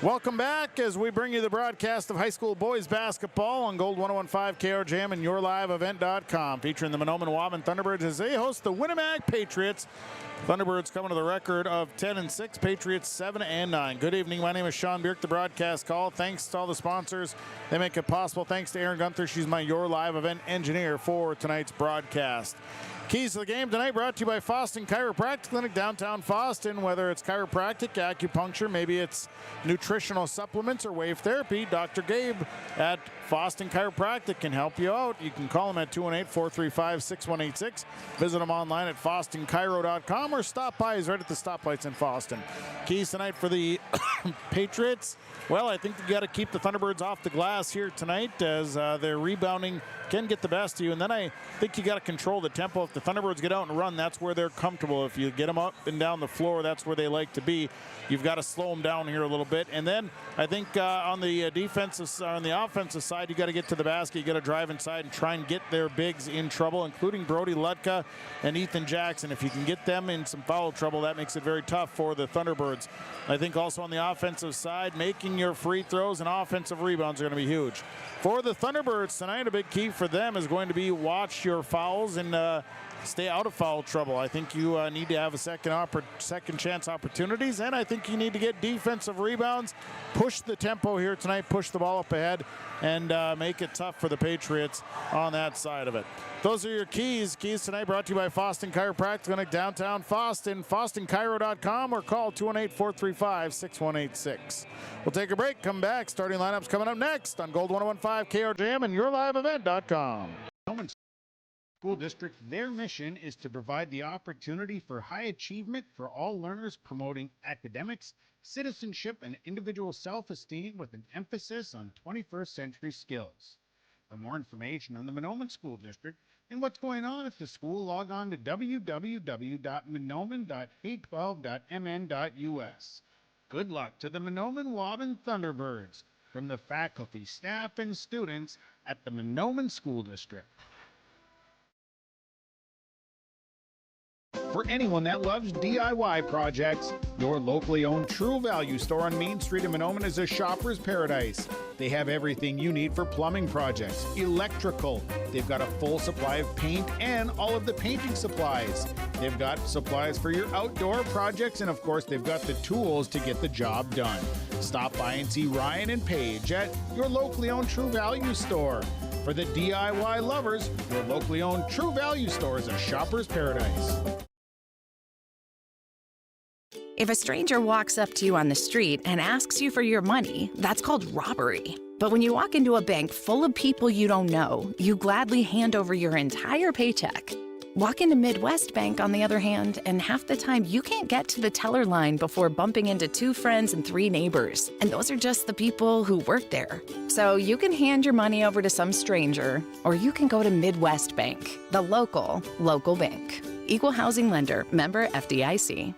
Welcome back as we bring you the broadcast of high school boys basketball on Gold 101.5 KRJM and YourLiveEvent.com, featuring the Mahnomen-Waubun Thunderbirds as they host the Winnipeg Patriots. Thunderbirds coming to the record of 10-6, Patriots 7-9. Good evening. My name is Sean Bierk, the broadcast call. Thanks to all the sponsors. They make it possible. Thanks to Erin Gunther. She's my Your Live Event engineer for tonight's broadcast. Keys to the game tonight brought to you by Foston Chiropractic Clinic, downtown Foston. Whether it's chiropractic, acupuncture, maybe it's nutritional supplements or wave therapy, Dr. Gabe at Foston Chiropractic can help you out. You can call him at 218-435-6186. Visit him online at FostonChiro.com or stop by. He's right at the stoplights in Foston. Keys tonight for the Patriots. Well, I think you got to keep the Thunderbirds off the glass here tonight as their rebounding can get the best of you. And then I think you got to control the tempo. If the Thunderbirds get out and run, that's where they're comfortable. If you get them up and down the floor, that's where they like to be. You've got to slow them down here a little bit. And then I think on the on the offensive side, you got to get to the basket. You got to drive inside and try and get their bigs in trouble, including Brody Lutka and Ethan Jackson. If you can get them in some foul trouble, that makes it very tough for the Thunderbirds. I think also on the offensive side, making your free throws and offensive rebounds are going to be huge. For the Thunderbirds tonight, a big key for them is going to be watch your fouls and stay out of foul trouble. I think you need to have a second chance opportunities, and I think you need to get defensive rebounds, push the tempo here tonight, push the ball up ahead, and make it tough for the Patriots on that side of it. Those are your keys. Keys tonight brought to you by Foston Chiropractic Clinic, downtown Foston, FostonChiro.com, or call 218-435-6186. We'll take a break, come back. Starting lineups coming up next on Gold 101.5 KRJM and YourLiveEvent.com. School District, their mission is to provide the opportunity for high achievement for all learners, promoting academics, citizenship, and individual self-esteem with an emphasis on 21st century skills. For more information on the Mahnomen School District and what's going on at the school, log on to www.mahnomen.k12.mn.us. Good luck to the Mahnomen-Waubun Thunderbirds from the faculty, staff, and students at the Mahnomen School District. For anyone that loves DIY projects, your locally owned True Value store on Main Street in Mahnomen is a shopper's paradise. They have everything you need for plumbing projects, electrical. They've got a full supply of paint and all of the painting supplies. They've got supplies for your outdoor projects, and of course, they've got the tools to get the job done. Stop by and see Ryan and Paige at your locally owned True Value store. For the DIY lovers, your locally owned True Value store is a shopper's paradise. If a stranger walks up to you on the street and asks you for your money, that's called robbery. But when you walk into a bank full of people you don't know, you gladly hand over your entire paycheck. Walk into Midwest Bank, on the other hand, and half the time you can't get to the teller line before bumping into 2 friends and 3 neighbors. And those are just the people who work there. So you can hand your money over to some stranger, or you can go to Midwest Bank, the local bank. Equal housing lender, member FDIC.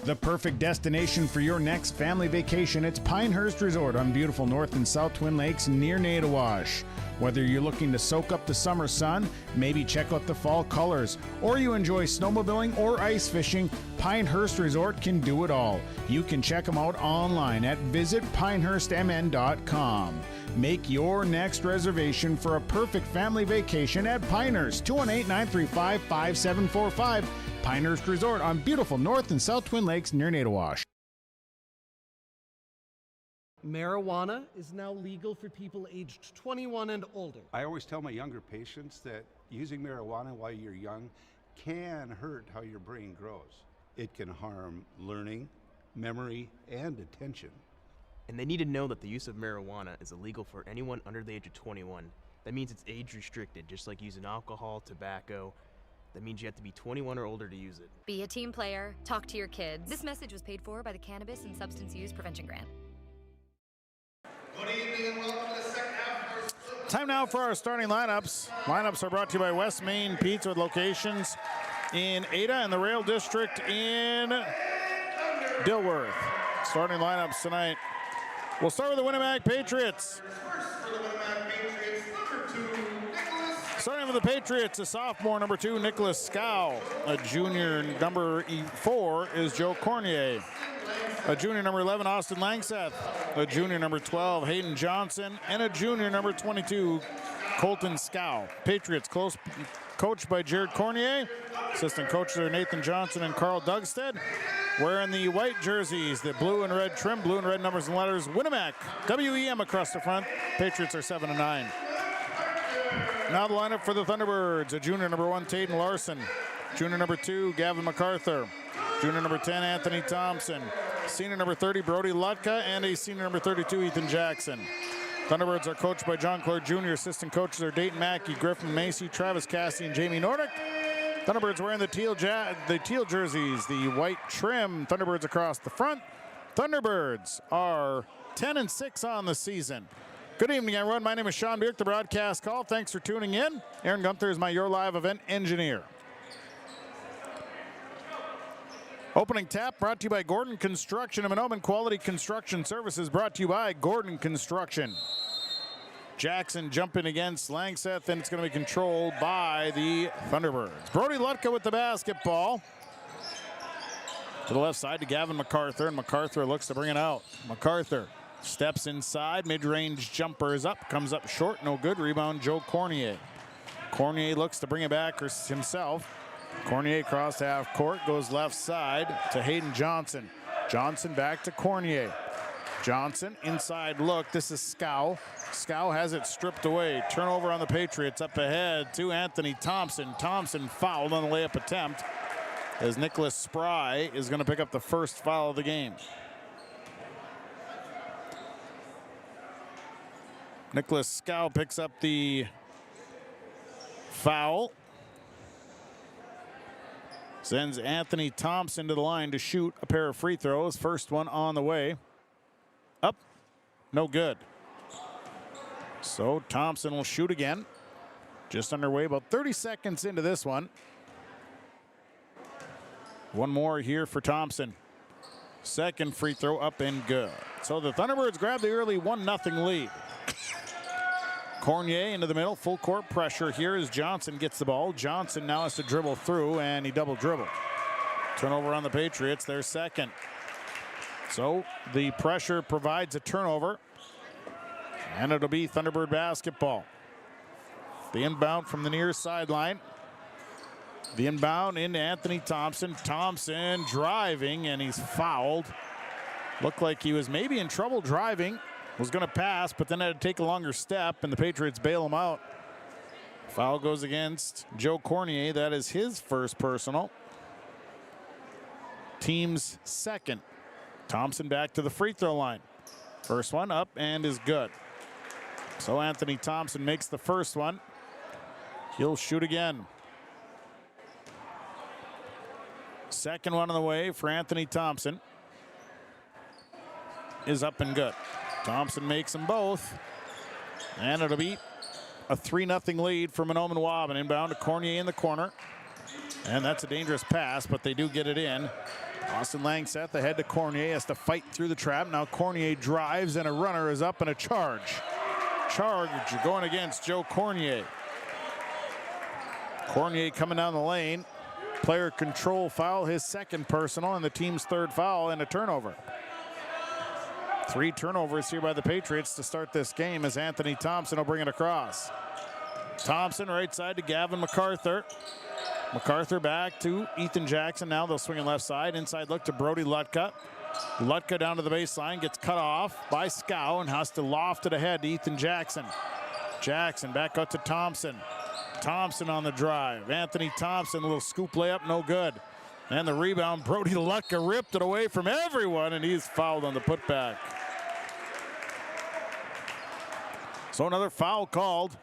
The perfect destination for your next family vacation, it's Pinehurst Resort on beautiful North and South Twin Lakes near Nadawash. Whether you're looking to soak up the summer sun, maybe check out the fall colors, or you enjoy snowmobiling or ice fishing, Pinehurst Resort can do it all. You can check them out online at visitpinehurstmn.com. Make your next reservation for a perfect family vacation at Pinehurst, 218-935-5745. Pinehurst Resort on beautiful North and South Twin Lakes near Nadawash. Marijuana is now legal for people aged 21 and older. I always tell my younger patients that using marijuana while you're young can hurt how your brain grows. It can harm learning, memory, and attention. And they need to know that the use of marijuana is illegal for anyone under the age of 21. That means it's age restricted, just like using alcohol, tobacco. That means you have to be 21 or older to use it. Be a team player. Talk to your kids. This message was paid for by the Cannabis and Substance Use Prevention Grant. Good evening and welcome to the second half of our time now for our starting lineups. Lineups are brought to you by West Main Pizza with locations in Ada and the Rail District in Dilworth. Starting lineups tonight. We'll start with the Winnipeg Patriots. Starting Scoring for the Patriots, a sophomore, number 2, Nicholas Scow. A junior, number 4, is Joe Cornier. A junior, number 11, Austin Langseth. A junior, number 12, Hayden Johnson. And a junior, number 22, Colton Scow. Patriots coached by Jared Cornier. Assistant coaches are Nathan Johnson and Carl Dugstead. Wearing the white jerseys, the blue and red trim, blue and red numbers and letters, Winnemac, WEM across the front. Patriots are 7-9. Now the lineup for the Thunderbirds. A junior, number 1, Tayden Larson. Junior, number 2, Gavin MacArthur. Junior, number 10, Anthony Thompson. Senior, number 30, Brody Lutka. And a senior, number 32, Ethan Jackson. Thunderbirds are coached by John Clare Jr. Assistant coaches are Dayton Mackey, Griffin Macy, Travis Cassidy, and Jamie Nordick. Thunderbirds wearing the teal jerseys, the white trim. Thunderbirds across the front. Thunderbirds are 10-6 on the season. Good evening, everyone. My name is Sean Bierk, the broadcast call. Thanks for tuning in. Aaron Gunther is my Your Live event engineer. Opening tap brought to you by Gordon Construction and Mahnomen Quality Construction Services brought to you by Gordon Construction. Jackson jumping against Langseth, and it's going to be controlled by the Thunderbirds. Brody Lutka with the basketball. To the left side to Gavin MacArthur, and MacArthur looks to bring it out. MacArthur steps inside, mid-range jumper is up, comes up short, no good. Rebound, Joe Cornier. Cornier looks to bring it back himself. Cornier across half court, goes left side to Hayden Johnson. Johnson back to Cornier. Johnson, inside look, this is Scow. Scow has it stripped away. Turnover on the Patriots, up ahead to Anthony Thompson. Thompson fouled on the layup attempt as Nicholas Spry is going to pick up the first foul of the game. Nicholas Scow picks up the foul. Sends Anthony Thompson to the line to shoot a pair of free throws. First one on the way. Up, no good. So Thompson will shoot again. Just underway, about 30 seconds into this one. One more here for Thompson. Second free throw up and good. So the Thunderbirds grab the early 1-0 lead. Cornier into the middle, full court pressure here as Johnson gets the ball. Johnson now has to dribble through, and he double dribble. Turnover on the Patriots, their second. So the pressure provides a turnover, and it'll be Thunderbird basketball. The inbound from the near sideline. The inbound into Anthony Thompson. Thompson driving, and he's fouled. Looked like he was maybe in trouble driving. Was going to pass, but then had to take a longer step, and the Patriots bail him out. Foul goes against Joe Cornier. That is his first personal. Team's second. Thompson back to the free throw line. First one up and is good. So Anthony Thompson makes the first one. He'll shoot again. Second one on the way for Anthony Thompson. Is up and good. Thompson makes them both. And it'll be a 3-0 lead for Mahnomen-Waubun. Inbound to Cornier in the corner. And that's a dangerous pass, but they do get it in. Austin Langseth ahead to Cornier, has to fight through the trap. Now Cornier drives, and a runner is up and a charge. Charge going against Joe Cornier. Cornier coming down the lane. Player control foul, his second personal, and the team's third foul, and a turnover. 3 turnovers here by the Patriots to start this game as Anthony Thompson will bring it across. Thompson right side to Gavin MacArthur. MacArthur back to Ethan Jackson. Now they'll swing it left side. Inside look to Brody Lutka. Lutka down to the baseline, gets cut off by Scow and has to loft it ahead to Ethan Jackson. Jackson back out to Thompson. Thompson on the drive. Anthony Thompson, a little scoop layup, no good. And the rebound, Brody Lutka ripped it away from everyone, and he's fouled on the putback. So another foul called.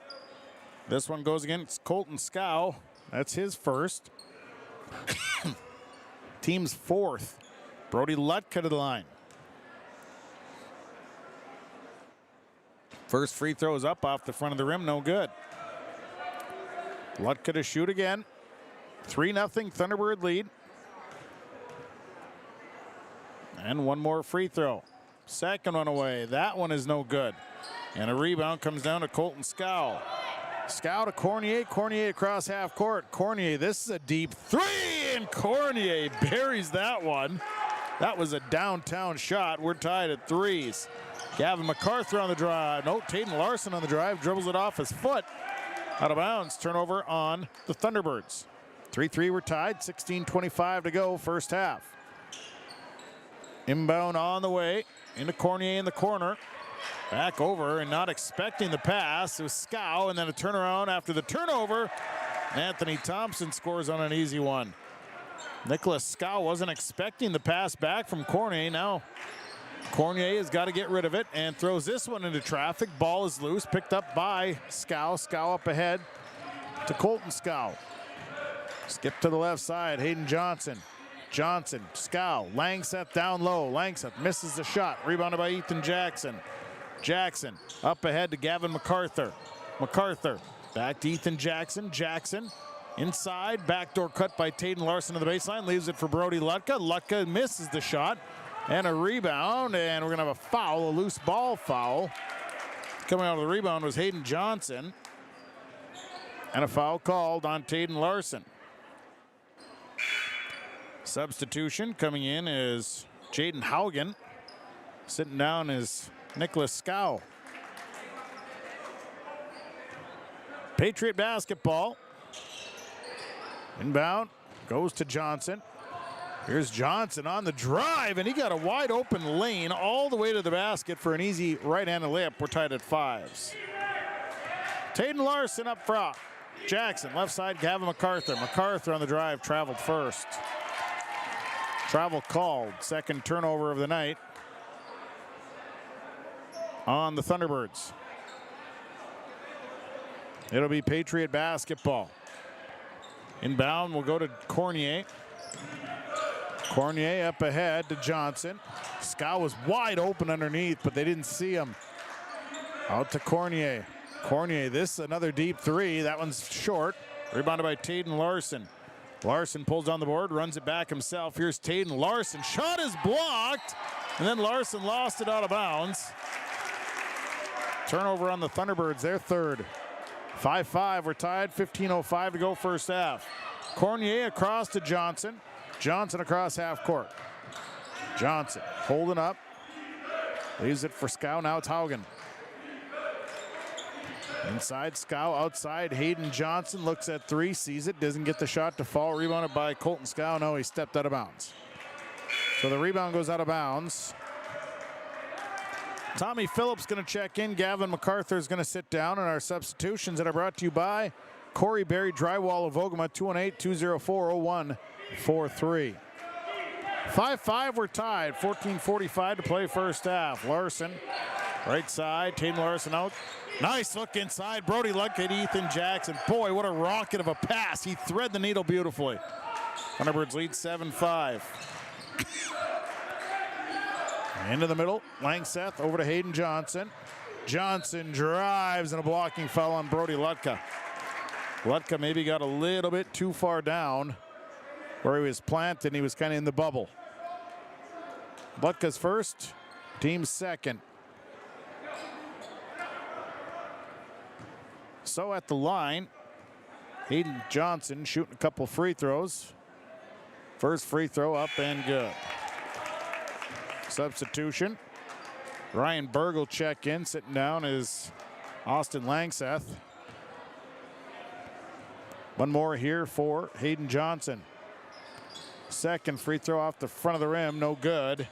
This one goes against Colton Scow. That's his first. Team's fourth. Brody Lutka to the line. First free throw is up off the front of the rim, no good. Lutka to shoot again. 3-0 Thunderbird lead. And one more free throw. Second one away. That one is no good. And a rebound comes down to Colton Scow. Scow to Cornier. Cornier across half court. Cornier, this is a deep three, and Cornier buries that one. That was a downtown shot. We're tied at threes. Gavin MacArthur on the drive. No, Taden Larson on the drive. Dribbles it off his foot. Out of bounds. Turnover on the Thunderbirds. 3-3, we're tied. 16:25 to go, first half. Inbound on the way. Into Cornier in the corner. Back over and not expecting the pass. It was Scow, and then a turnaround after the turnover. Anthony Thompson scores on an easy one. Nicholas Scow wasn't expecting the pass back from Cornier. Now Cornier has got to get rid of it and throws this one into traffic. Ball is loose, picked up by Scow. Scow up ahead to Colton Scow. Skip to the left side, Hayden Johnson. Johnson, Scow, Langseth down low. Langseth misses the shot, rebounded by Ethan Jackson. Jackson up ahead to Gavin MacArthur. MacArthur back to Ethan Jackson. Jackson inside, backdoor cut by Taden Larson to the baseline, leaves it for Brody Lutka. Lutka misses the shot, and a rebound, and we're gonna have a foul, a loose ball foul. Coming out of the rebound was Hayden Johnson, and a foul called on Taden Larson. Substitution coming in is Jaden Haugen. Sitting down is Nicholas Scow. Patriot basketball. Inbound goes to Johnson. Here's Johnson on the drive, and he got a wide open lane all the way to the basket for an easy right-handed layup. We're tied at fives. Taden Larson up front. Jackson left side, Gavin MacArthur. MacArthur on the drive, traveled first. Travel called, second turnover of the night on the Thunderbirds. It'll be Patriot basketball. Inbound will go to Cornier. Cornier up ahead to Johnson. Scow was wide open underneath, but they didn't see him. Out to Cornier. Cornier, this is another deep three. That one's short. Rebounded by Taden Larson. Larson pulls down the board, runs it back himself. Here's Taden Larson. Shot is blocked, and then Larson lost it out of bounds. Turnover on the Thunderbirds, their third. 5-5, we're tied. 15:05 to go first half. Cornier across to Johnson. Johnson across half court. Johnson holding up. Leaves it for Scow. Now it's Haugen. Inside Scow, outside Hayden Johnson looks at three, sees it, doesn't get the shot to fall. Rebounded by Colton Scow. No, he stepped out of bounds. So the rebound goes out of bounds. Tommy Phillips going to check in. Gavin MacArthur is going to sit down. And our substitutions that are brought to you by Corey Berry Drywall of Ogama, 218-204-0143. 5-5, we're tied. 14:45 to play first half. Larson, right side, Taden Larson out. Nice look inside. Brody Lutka at Ethan Jackson. Boy, what a rocket of a pass. He thread the needle beautifully. Thunderbirds lead 7-5. Into the middle, Langseth over to Hayden Johnson. Johnson drives, and a blocking foul on Brody Lutka. Lutka maybe got a little bit too far down where he was planted. He was kind of in the bubble. Lutka's first, team's second. So at the line, Hayden Johnson shooting a couple free throws. First free throw up and good. Substitution. Ryan Berg will check in. Sitting down is Austin Langseth. One more here for Hayden Johnson. Second free throw off the front of the rim, no good.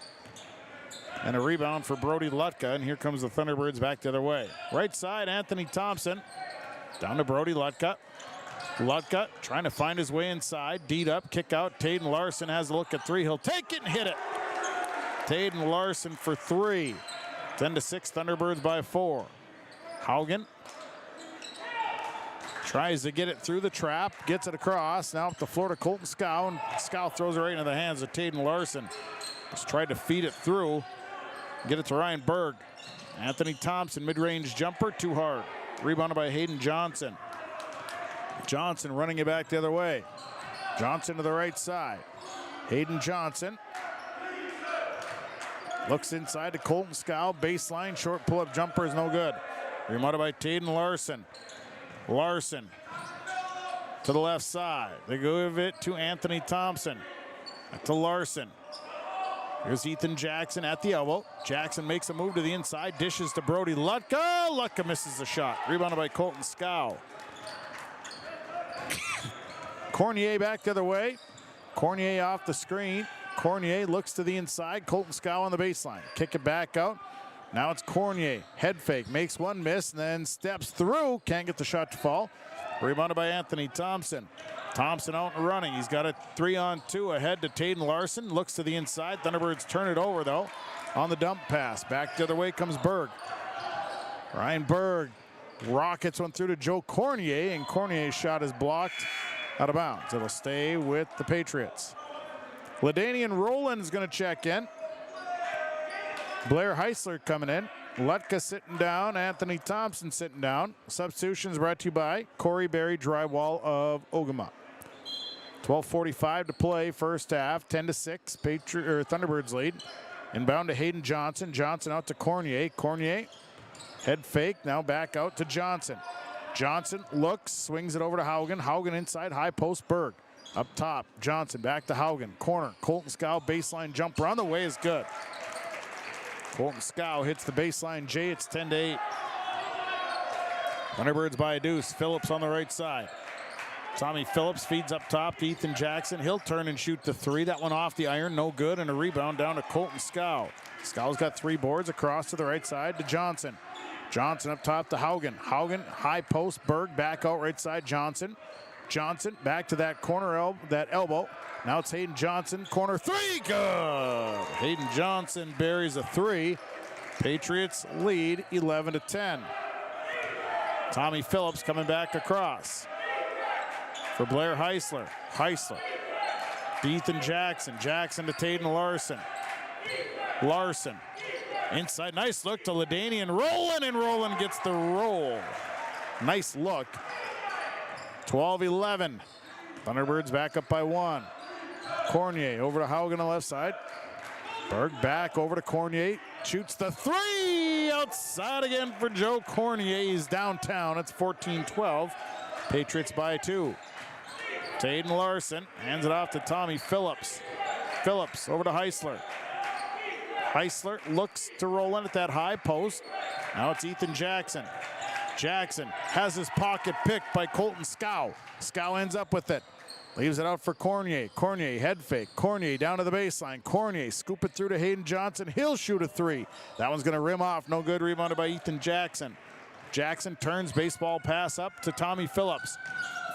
And a rebound for Brody Lutka, and here comes the Thunderbirds back the other way. Right side, Anthony Thompson. Down to Brody Lutka. Lutka trying to find his way inside. Deed up, kick out. Taden Larson has a look at three. He'll take it and hit it. Taden Larson for three. 10-6, Thunderbirds by 4. Haugen tries to get it through the trap, gets it across. Now up the floor to Colton Scow, and Scow throws it right into the hands of Taden Larson. Just tried to feed it through, get it to Ryan Berg. Anthony Thompson, mid-range jumper, too hard. Rebounded by Hayden Johnson. Johnson running it back the other way. Johnson to the right side. Hayden Johnson looks inside to Colton Scow. Baseline, short pull-up jumper is no good. Rebounded by Taden Larson. Larson to the left side. They give it to Anthony Thompson. To Larson. Here's Ethan Jackson at the elbow. Jackson makes a move to the inside. Dishes to Brody Lutka. Lutka misses the shot. Rebounded by Colton Scow. Cornier back the other way. Cornier off the screen. Cornier looks to the inside. Colton Scow on the baseline. Kick it back out. Now it's Cornier. Head fake. Makes one miss and then steps through. Can't get the shot to fall. Rebounded by Anthony Thompson. Thompson out and running. He's got a 3-on-2 ahead to Taden Larson. Looks to the inside. Thunderbirds turn it over, though, on the dump pass. Back the other way comes Berg. Ryan Berg rockets one through to Joe Cornier, and Cornier's shot is blocked out of bounds. It'll stay with the Patriots. Ladanian Rowland is going to check in. Blair Heisler coming in. Lutka sitting down. Anthony Thompson sitting down. Substitutions brought to you by Corey Berry Drywall of Ogama. 12:45 to play, first half. 10-6. Thunderbirds lead. Inbound to Hayden Johnson. Johnson out to Cornier. Cornier, head fake. Now back out to Johnson. Johnson looks, swings it over to Haugen. Haugen inside, high post. Berg up top. Johnson back to Haugen. Corner. Colton Scow baseline jumper on the way is good. Colton Scow hits the baseline J. It's 10-8. Thunderbirds by a deuce. Phillips on the right side. Tommy Phillips feeds up top to Ethan Jackson. He'll turn and shoot the three. That one off the iron, no good, and a rebound down to Colton Scow. Scow's got 3 boards across to the right side to Johnson. Johnson up top to Haugen. Haugen, high post. Berg back out right side. Johnson. Johnson back to that corner, that elbow. Now it's Hayden Johnson, corner 3, good! Hayden Johnson buries a 3. Patriots lead 11-10. Tommy Phillips coming back across for Blair Heisler. Heisler, Ethan Jackson. Jackson to Taden Larson. Larson, inside, nice look to Ladanian Rowland, and Rowland gets the roll. Nice look. 12-11. Thunderbirds back up by 1. Cornier over to Haugen on the left side. Berg back over to Cornier. Shoots the 3. Outside again for Joe Cornier. He's downtown. It's 14-12. Patriots by 2. Taden Larson hands it off to Tommy Phillips. Phillips over to Heisler. Heisler looks to Rowland at that high post. Now it's Ethan Jackson. Jackson has his pocket picked by Colton Scow. Scow ends up with it. Leaves it out for Cornier. Cornier head fake. Cornier down to the baseline. Cornier scoop it through to Hayden Johnson. He'll shoot a 3. That one's going to rim off. No good. Rebounded by Ethan Jackson. Jackson turns, baseball pass up to Tommy Phillips.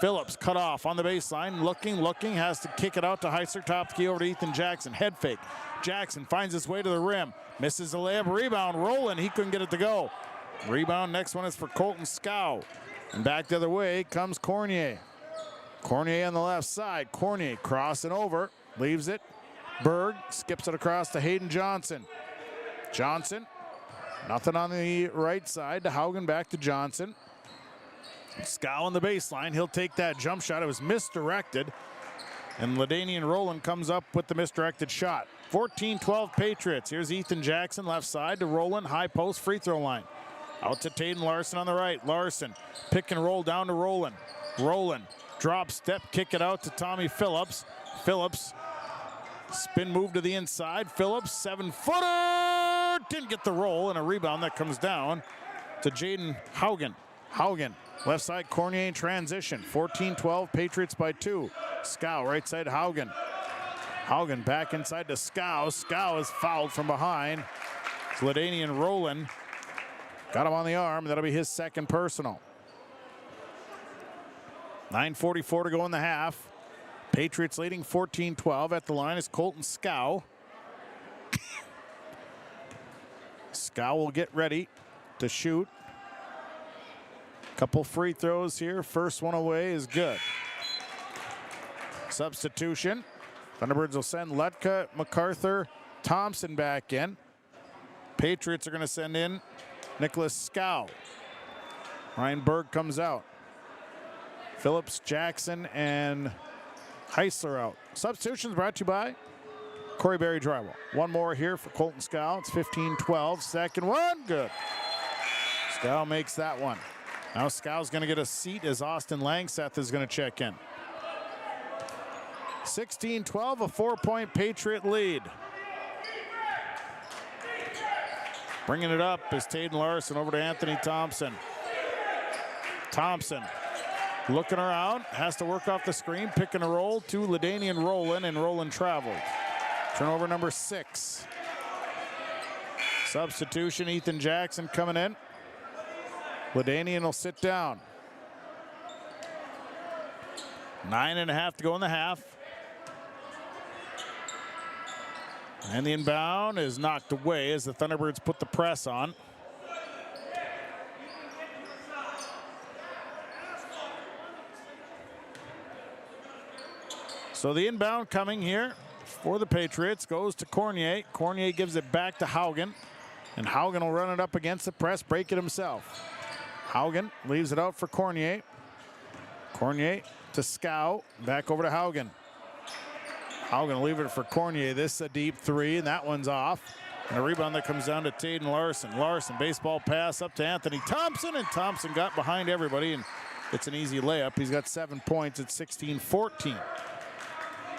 Phillips cut off on the baseline. Looking. Has to kick it out to Heisler. Top key over to Ethan Jackson. Head fake. Jackson finds his way to the rim. Misses the layup. Rebound. Rolling. He couldn't get it to go. Rebound. Next one is for Colton Scow. And back the other way comes Cornier. Cornier on the left side. Cornier crossing over. Leaves it. Berg skips it across to Hayden Johnson. Johnson. Nothing on the right side to Haugen, back to Johnson. Scow on the baseline. He'll take that jump shot. It was misdirected. And Ladanian Rowland comes up with the misdirected shot. 14-12 Patriots. Here's Ethan Jackson left side to Rowland. High post free throw line. Out to Taden Larson on the right. Larson pick and roll down to Rowland. Rowland drop step, kick it out to Tommy Phillips. Phillips spin move to the inside. Phillips 7-footer. Didn't get the roll, and a rebound that comes down to Jaden Haugen. Haugen left side, Cornier in transition. 14-12 Patriots by 2. Scow right side, Haugen. Haugen back inside to Scow. Scow is fouled from behind. Ladanian Rowland got him on the arm. That'll be his second personal. 9:44 to go in the half. Patriots leading 14-12. At the line is Colton Scow. Scow will get ready to shoot. Couple free throws here. First one away is good. Substitution. Thunderbirds will send Lutka, MacArthur, Thompson back in. Patriots are going to send in Nicholas Scow. Ryan Berg comes out. Phillips, Jackson, and Heisler out. Substitutions brought to you by Corey Berry Drywall. One more here for Colton Scow. It's 15-12. Second one, good. Scow makes that one. Now Skow's going to get a seat as Austin Langseth is going to check in. 16-12, a 4-point Patriot lead. Bringing it up is Taden Larson over to Anthony Thompson. Thompson looking around, has to work off the screen, picking a roll to LaDanian Rowland, and Rowland traveled. Turnover number 6. Substitution, Ethan Jackson coming in. LaDanian will sit down. 9.5 to go in the half. And the inbound is knocked away as the Thunderbirds put the press on. So the inbound coming here for the Patriots goes to Cornier. Cornier gives it back to Haugen, and Haugen will run it up against the press, break it himself. Haugen leaves it out for Cornier. Cornier to Skow, back over to Haugen. Haugen will leave it for Cornier. This is a deep 3, and that one's off. And a rebound that comes down to Taden Larson. Larson, baseball pass up to Anthony Thompson, and Thompson got behind everybody, and it's an easy layup. He's got 7 points at 16-14.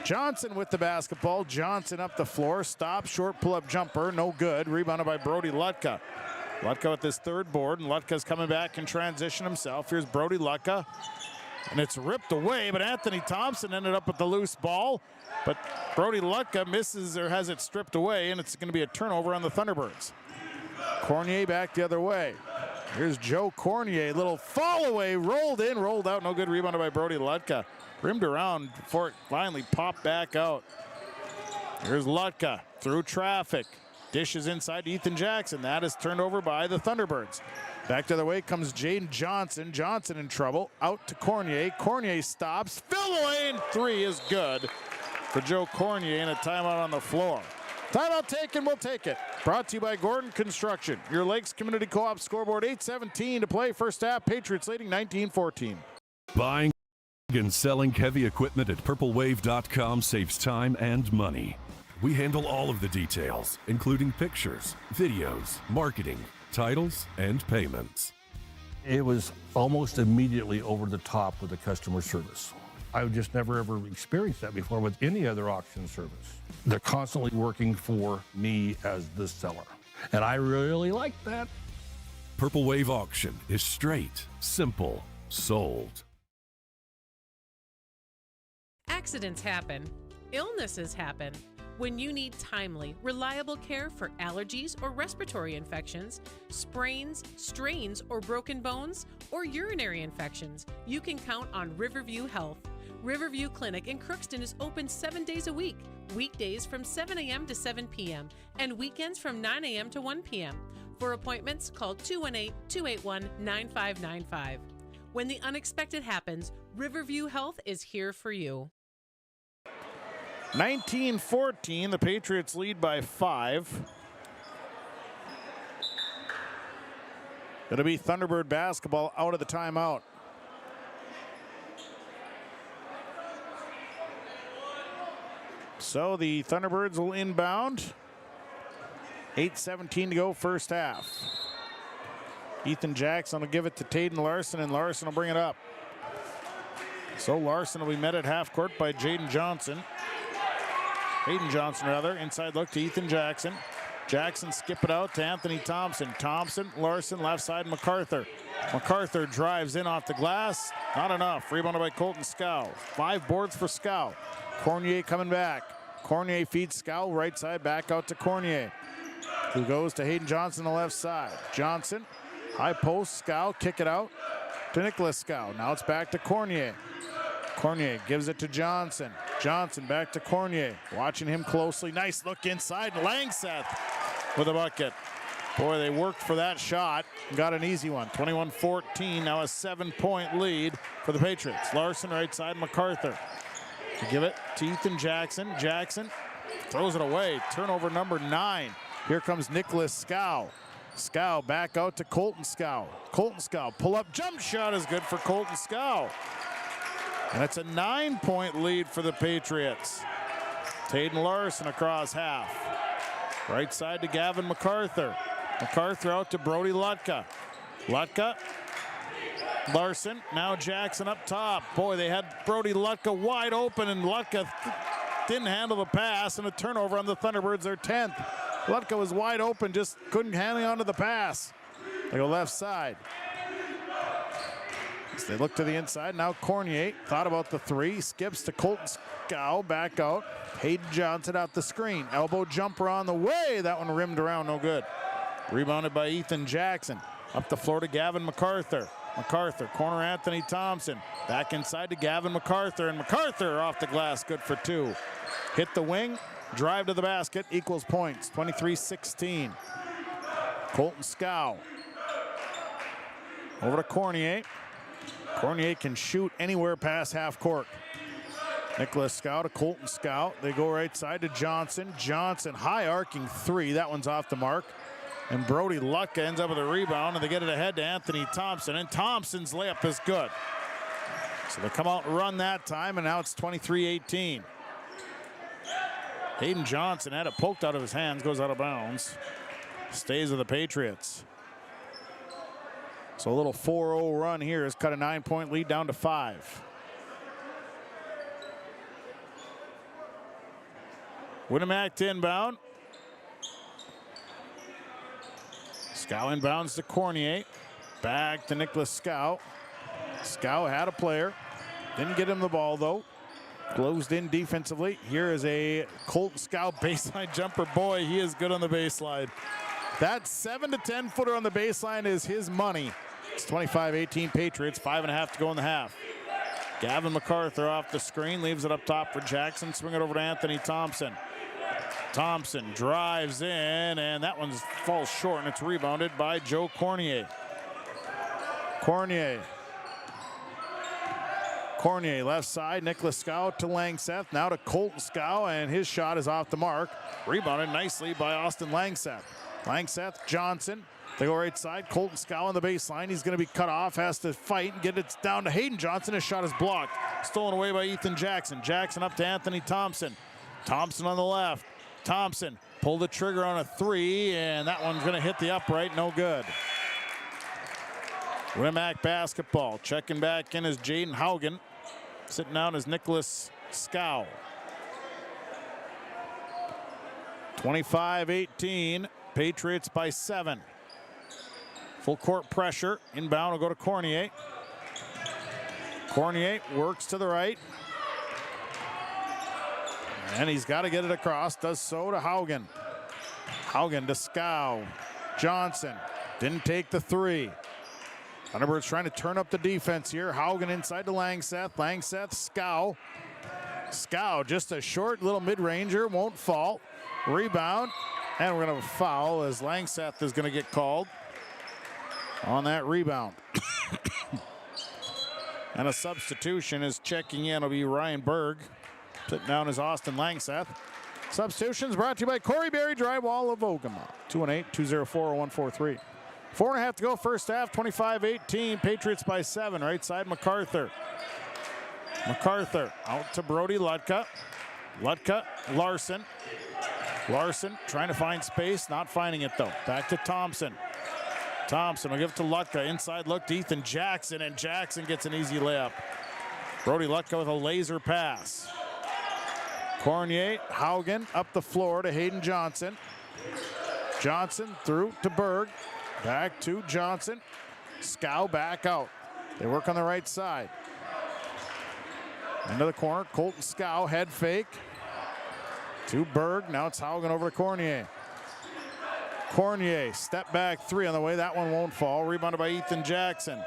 Johnson with the basketball. Johnson up the floor. Stop, short pull-up jumper. No good. Rebounded by Brody Lutka. Lutka with his 3rd board, and Lutka's coming back in transition himself. Here's Brody Lutka. And it's ripped away, but Anthony Thompson ended up with the loose ball. But Brody Lutka misses or has it stripped away, and it's going to be a turnover on the Thunderbirds. Cornier back the other way. Here's Joe Cornier. Little fall away, rolled in, rolled out. No good. Rebounded by Brody Lutka. Rimmed around before it finally popped back out. Here's Lutka through traffic. Dishes inside to Ethan Jackson. That is turned over by the Thunderbirds. Back the other way comes Jaden Johnson. Johnson in trouble. Out to Cornier. Cornier stops. Fill away, and 3 is good for Joe Cornier, and a timeout on the floor. Timeout taken, we'll take it. Brought to you by Gordon Construction. Your Lakes Community Co-op scoreboard, 8:17 to play. First half, Patriots leading 19-14. Buying and selling heavy equipment at purplewave.com saves time and money. We handle all of the details, including pictures, videos, marketing, titles, and payments. It was almost immediately over the top with the customer service. I've just never ever experienced that before with any other auction service. They're constantly working for me as the seller, and I really like that. Purple Wave Auction is straight, simple, sold. Accidents happen. Illnesses happen. When you need timely, reliable care for allergies or respiratory infections, sprains, strains, or broken bones, or urinary infections, you can count on Riverview Health. Riverview Clinic in Crookston is open 7 days a week, weekdays from 7 a.m. to 7 p.m., and weekends from 9 a.m. to 1 p.m. For appointments, call 218-281-9595. When the unexpected happens, Riverview Health is here for you. 19-14, the Patriots lead by 5. It'll be Thunderbird basketball out of the timeout. So the Thunderbirds will inbound. 8:17 to go, first half. Ethan Jackson will give it to Taden Larson, and Larson will bring it up. So Larson will be met at half court by Hayden Johnson, inside look to Ethan Jackson. Jackson skip it out to Anthony Thompson. Thompson, Larson, left side, MacArthur. MacArthur drives in off the glass. Not enough. Rebounded by Colton Skow. 5 boards for Skow. Cornier coming back. Cornier feeds Skow, right side, back out to Cornier, who goes to Hayden Johnson on the left side. Johnson, high post, Skow, kick it out to Nicholas Skow. Now it's back to Cornier. Cornier gives it to Johnson. Johnson back to Cornier. Watching him closely. Nice look inside. Langseth with a bucket. Boy, they worked for that shot. Got an easy one. 21-14. Now a 7-point lead for the Patriots. Larson right side. MacArthur. To give it to Ethan Jackson. Jackson throws it away. Turnover number 9. Here comes Nicholas Skow. Skow back out to Colton Skow. Colton Skow pull up jump shot is good for Colton Skow. And it's a 9-point lead for the Patriots. Taden Larson across half. Right side to Gavin MacArthur. MacArthur out to Brody Lutka. Lutka Larson, now Jackson up top. Boy, they had Brody Lutka wide open, and Lutka didn't handle the pass, and a turnover on the Thunderbirds, their 10th. Lutka was wide open, just couldn't hang on to the pass. They go left side. As they look to the inside, now Cornier thought about the three, skips to Colton Scow, back out. Hayden Johnson out the screen. Elbow jumper on the way. That one rimmed around, no good. Rebounded by Ethan Jackson. Up the floor to Gavin MacArthur. MacArthur, corner Anthony Thompson. Back inside to Gavin MacArthur, and MacArthur off the glass, good for 2. Hit the wing, drive to the basket, equals points, 23-16. Colton Scow. Over to Cornier. Cornier can shoot anywhere past half court. Nicholas Scow to Colton Scow. They go right side to Johnson. Johnson, high arcing 3, that one's off the mark. And Brody Lutka ends up with a rebound, and they get it ahead to Anthony Thompson, and Thompson's layup is good. So they come out and run that time, and now it's 23-18. Hayden Johnson had it poked out of his hands, goes out of bounds. Stays with the Patriots. So a little 4-0 run here has cut a 9-point lead down to 5. Winnemac to inbound. Scow inbounds to Cornier. Back to Nicholas Scow. Scow had a player. Didn't get him the ball, though. Closed in defensively. Here is a Colton Scow baseline jumper. Boy, he is good on the baseline. That 7 to 10 footer on the baseline is his money. It's 25-18 Patriots, 5.5 to go in the half. Gavin MacArthur off the screen, leaves it up top for Jackson. Swing it over to Anthony Thompson. Thompson drives in, and that one falls short, and it's rebounded by Joe Cornier. Cornier left side, Nicholas Scow to Langseth, now to Colton Scow, and his shot is off the mark. Rebounded nicely by Austin Langseth. Langseth, Johnson, they go right side. Colton Scow on the baseline. He's going to be cut off, has to fight and get it down to Hayden Johnson. His shot is blocked. Stolen away by Ethan Jackson. Jackson up to Anthony Thompson. Thompson on the left. Thompson pulled the trigger on a 3, and that one's going to hit the upright. No good. Winnemac basketball. Checking back in is Jaden Haugen. Sitting down is Nicholas Scow. 25-18. Patriots by 7. Full court pressure. Inbound will go to Cornier. Cornier works to the right. And he's got to get it across. Does so to Haugen. Haugen to Scow. Johnson didn't take the 3. Thunderbirds trying to turn up the defense here. Haugen inside to Langseth. Langseth, Scow. Scow, just a short little mid-ranger, won't fall. Rebound, and we're going to have a foul as Langseth is going to get called on that rebound. And a substitution is checking in. It'll be Ryan Berg. Sitting down is Austin Langseth. Substitutions brought to you by Corey Berry Drywall of Ogama. 218-204-0143. 4.5 to go first half, 25-18. Patriots by 7. Right side, MacArthur. MacArthur out to Brody Lutka. Lutka, Larson. Larson trying to find space, not finding it though. Back to Thompson. Thompson will give it to Lutka. Inside look to Ethan Jackson, and Jackson gets an easy layup. Brody Lutka with a laser pass. Cornier, Haugen up the floor to Hayden Johnson. Johnson through to Berg. Back to Johnson. Scow back out. They work on the right side. Into the corner, Colton Scow, head fake. To Berg, now it's Haugen over to Cornier. Cornier, step back 3 on the way, that one won't fall. Rebounded by Ethan Jackson.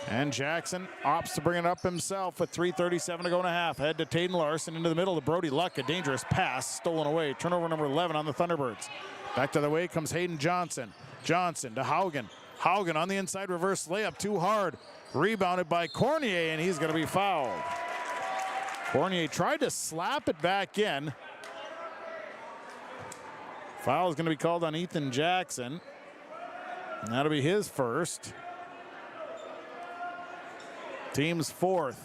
And Jackson opts to bring it up himself with 3:37 to go in a half. Head to Taden Larson into the middle to Brody Lutka. Dangerous pass, stolen away. Turnover number 11 on the Thunderbirds. Back to the way comes Hayden Johnson. Johnson to Haugen. Haugen on the inside reverse layup, too hard. Rebounded by Cornier, and he's going to be fouled. Cornier tried to slap it back in. Foul is going to be called on Ethan Jackson. And that'll be his first. Team's 4th.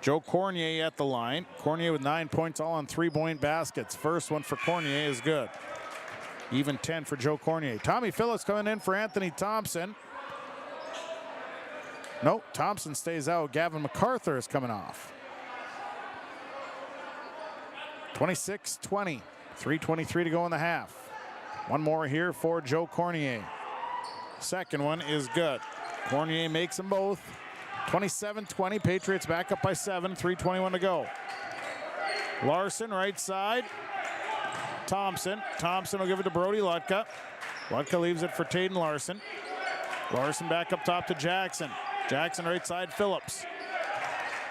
Joe Cornier at the line. Cornier with 9 points, all on 3-point baskets. First one for Cornier is good. Even 10 for Joe Cornier. Tommy Phillips coming in for Anthony Thompson. Nope, Thompson stays out. Gavin MacArthur is coming off. 26-20, 3:23 to go in the half. One more here for Joe Cornier. Second one is good. Cornier makes them both. 27-20, Patriots back up by 7, 3:21 to go. Larson, right side. Thompson will give it to Brody Lutka. Lutka leaves it for Taden Larson. Larson back up top to Jackson. Jackson right side, Phillips.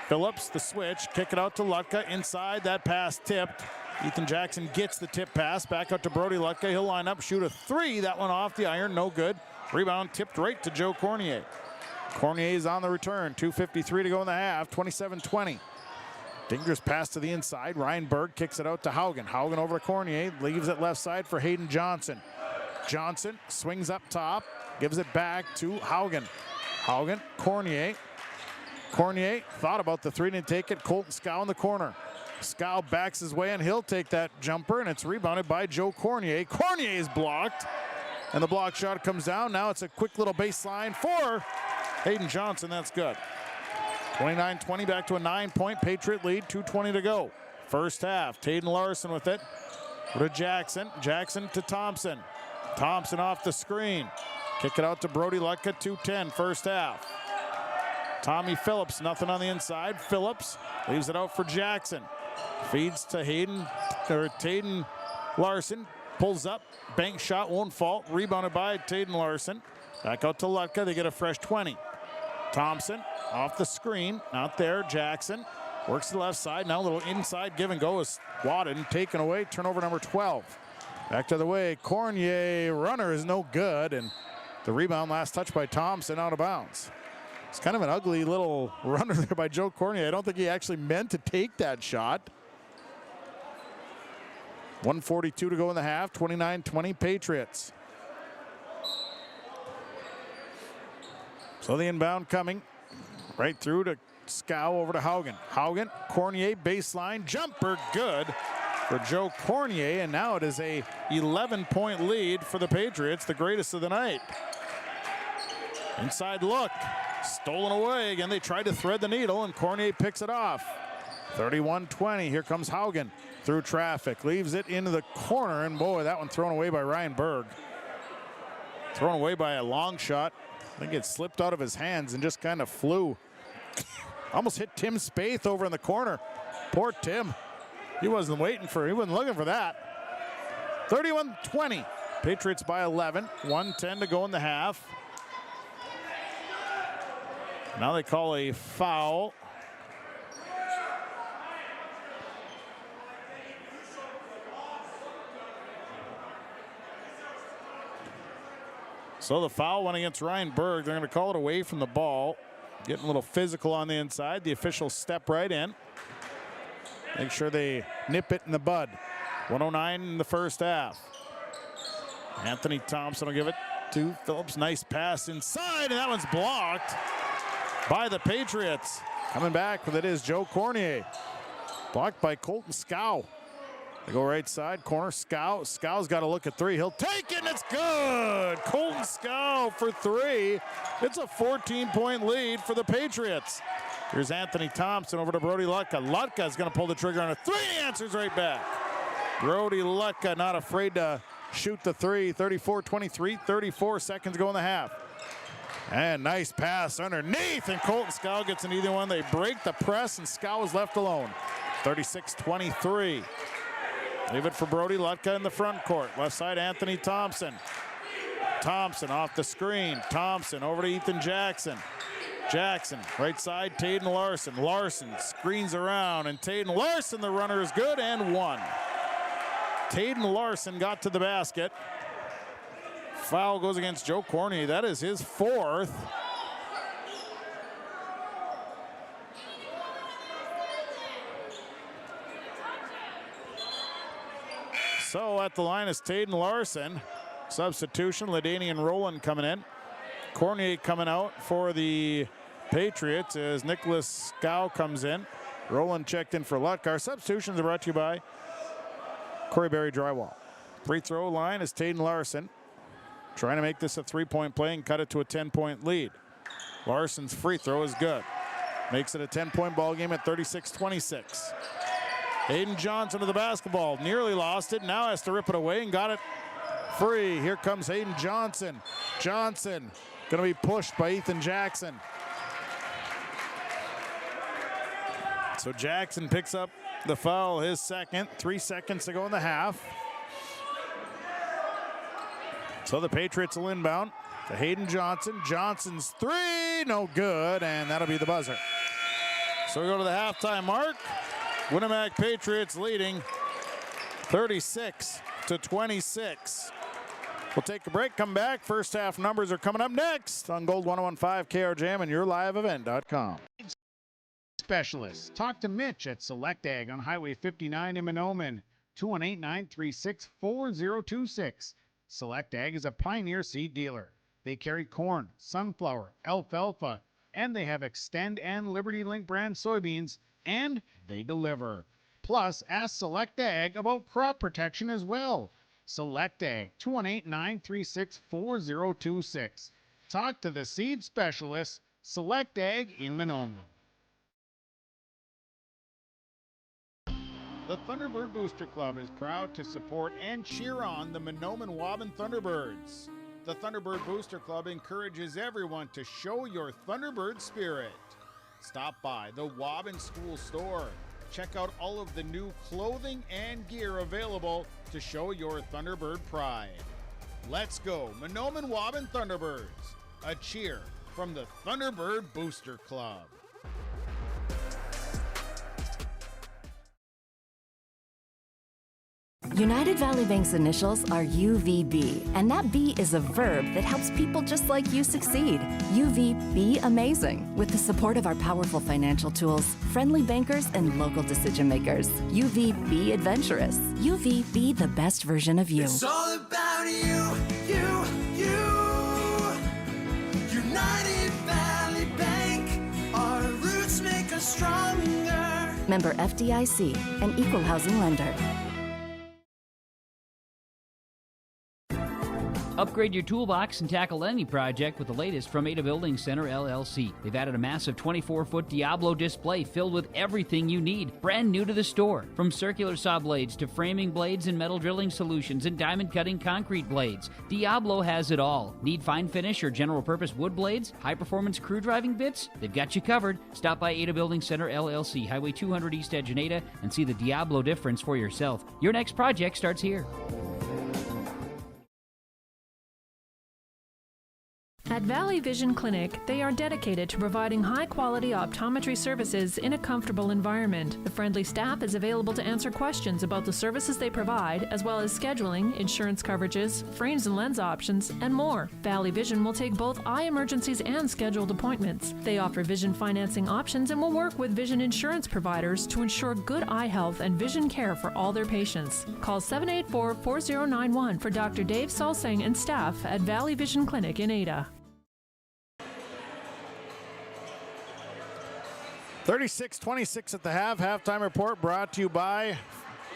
Phillips, the switch, kick it out to Lutka. Inside, that pass tipped. Ethan Jackson gets the tip pass. Back out to Brody Lutka. He'll line up, shoot a 3. That one off the iron, no good. Rebound tipped right to Joe Cornier. Cornier is on the return. 2:53 to go in the half. 27-20. Dangerous pass to the inside. Ryan Berg kicks it out to Haugen. Haugen over to Cornier. Leaves it left side for Hayden Johnson. Johnson swings up top. Gives it back to Haugen. Haugen, Cornier. Cornier thought about the 3, didn't take it. Colton Scow in the corner. Scow backs his way and he'll take that jumper, and it's rebounded by Joe Cornier. Cornier is blocked, and the block shot comes down. Now it's a quick little baseline for Hayden Johnson. That's good. 29-20, back to a 9-point Patriot lead. 2:20 to go. First half. Taden Larson with it. To Jackson. Jackson to Thompson. Thompson off the screen. Kick it out to Brody Lutka. 2:10 first half. Tommy Phillips, nothing on the inside. Phillips leaves it out for Jackson. Feeds to Taden Larson. Pulls up. Bank shot won't fall. Rebounded by Taden Larson. Back out to Lutka. They get a fresh 20. Thompson off the screen. Not there. Jackson works to the left side. Now a little inside give and go is swatted and taken away. Turnover number 12. Back to the way. Cornier runner is no good. And the rebound, last touch by Thompson, out of bounds. It's kind of an ugly little runner there by Joe Cornier. I don't think he actually meant to take that shot. 1:42 to go in the half. 29-20 Patriots. So the inbound coming right through to Scow over to Haugen. Haugen, Cornier, baseline, jumper, good for Joe Cornier. And now it is a 11-point lead for the Patriots, the greatest of the night. Inside look. Stolen away. Again, they tried to thread the needle, and Cornier picks it off. 31-20. Here comes Haugen through traffic. Leaves it into the corner, and boy, that one thrown away by Ryan Berg. Thrown away by a long shot. I think it slipped out of his hands and just kind of flew. Almost hit Tim Spaeth over in the corner. Poor Tim. He wasn't looking for that. 31-20. Patriots by 11. 1:10 to go in the half. Now they call a foul. So the foul went against Ryan Berg. They're going to call it away from the ball. Getting a little physical on the inside. The officials step right in. Make sure they nip it in the bud. 1:09 in the first half. Anthony Thompson will give it to Phillips. Nice pass inside, and that one's blocked by the Patriots. Coming back with it is Joe Cornier. Blocked by Colton Scow. They go right side, corner, Scow. Scow's got to look at 3. He'll take it, and it's good. Colton Scow for 3. It's a 14-point lead for the Patriots. Here's Anthony Thompson over to Brody Lutka. Lutka's going to pull the trigger on a 3. He answers right back. Brody Lutka not afraid to shoot the 3. 34-23, 34 seconds go in the half. And nice pass underneath, and Colton Scow gets in either one. They break the press, and Scow is left alone. 36-23. Leave it for Brody Lutka in the front court. Left side, Anthony Thompson. Thompson off the screen. Thompson over to Ethan Jackson. Jackson, right side, Taden Larson. Larson screens around, and Taden Larson, the runner, is good and one. Taden Larson got to the basket. Foul goes against Joe Cornier. That is his 4th. So at the line is Taden Larson. Substitution, LaDainian Rowland coming in. Cornier coming out for the Patriots as Nicholas Scow comes in. Rowland checked in for Lutka. Our substitutions are brought to you by Corey Berry Drywall. Free throw line is Taden Larson. Trying to make this a 3-point play and cut it to a 10-point lead. Larson's free throw is good. Makes it a 10-point ball game at 36-26. Hayden Johnson with the basketball. Nearly lost it. Now has to rip it away and got it free. Here comes Hayden Johnson. Johnson going to be pushed by Ethan Jackson. So Jackson picks up the foul, his second. 3 seconds to go in the half. So the Patriots will inbound to Hayden Johnson. Johnson's three, no good, and that'll be the buzzer. So we go to the halftime mark. Winnipeg Patriots leading 36-26. We'll take a break, come back. First half numbers are coming up next on Gold 101.5 KRJM and YourLiveEvent.com. Specialists. Talk to Mitch at Select Ag on Highway 59 in Mahnomen. 218-936-4026. Select Ag is a Pioneer seed dealer. They carry corn, sunflower, alfalfa, and they have Extend and Liberty Link brand soybeans, and they deliver. Plus, ask Select Ag about crop protection as well. Select Ag, 218-936-4026. Talk to the seed specialist, Select Ag in Mahnomen. The Thunderbird Booster Club is proud to support and cheer on the Mahnomen-Waubun Thunderbirds. The Thunderbird Booster Club encourages everyone to show your Thunderbird spirit. Stop by the Waubun School Store. Check out all of the new clothing and gear available to show your Thunderbird pride. Let's go, Mahnomen-Waubun Thunderbirds. A cheer from the Thunderbird Booster Club. United Valley Bank's initials are UVB, and that B is a verb that helps people just like you succeed. UVB amazing, with the support of our powerful financial tools, friendly bankers, and local decision makers. UVB adventurous. UVB the best version of you. It's all about you. United Valley Bank, our roots make us stronger. Member FDIC, an equal housing lender. Upgrade your toolbox and tackle any project with the latest from Ada Building Center, LLC. They've added a massive 24-foot Diablo display filled with everything you need, brand new to the store. From circular saw blades to framing blades and metal drilling solutions and diamond cutting concrete blades, Diablo has it all. Need fine finish or general purpose wood blades? High-performance crew driving bits? They've got you covered. Stop by Ada Building Center, LLC, Highway 200 East Edge in Ada, and see the Diablo difference for yourself. Your next project starts here. At Valley Vision Clinic, they are dedicated to providing high-quality optometry services in a comfortable environment. The friendly staff is available to answer questions about the services they provide, as well as scheduling, insurance coverages, frames and lens options, and more. Valley Vision will take both eye emergencies and scheduled appointments. They offer vision financing options and will work with vision insurance providers to ensure good eye health and vision care for all their patients. Call 784-4091 for Dr. Dave Salsing and staff at Valley Vision Clinic in Ada. 36-26 at the half. Halftime report brought to you by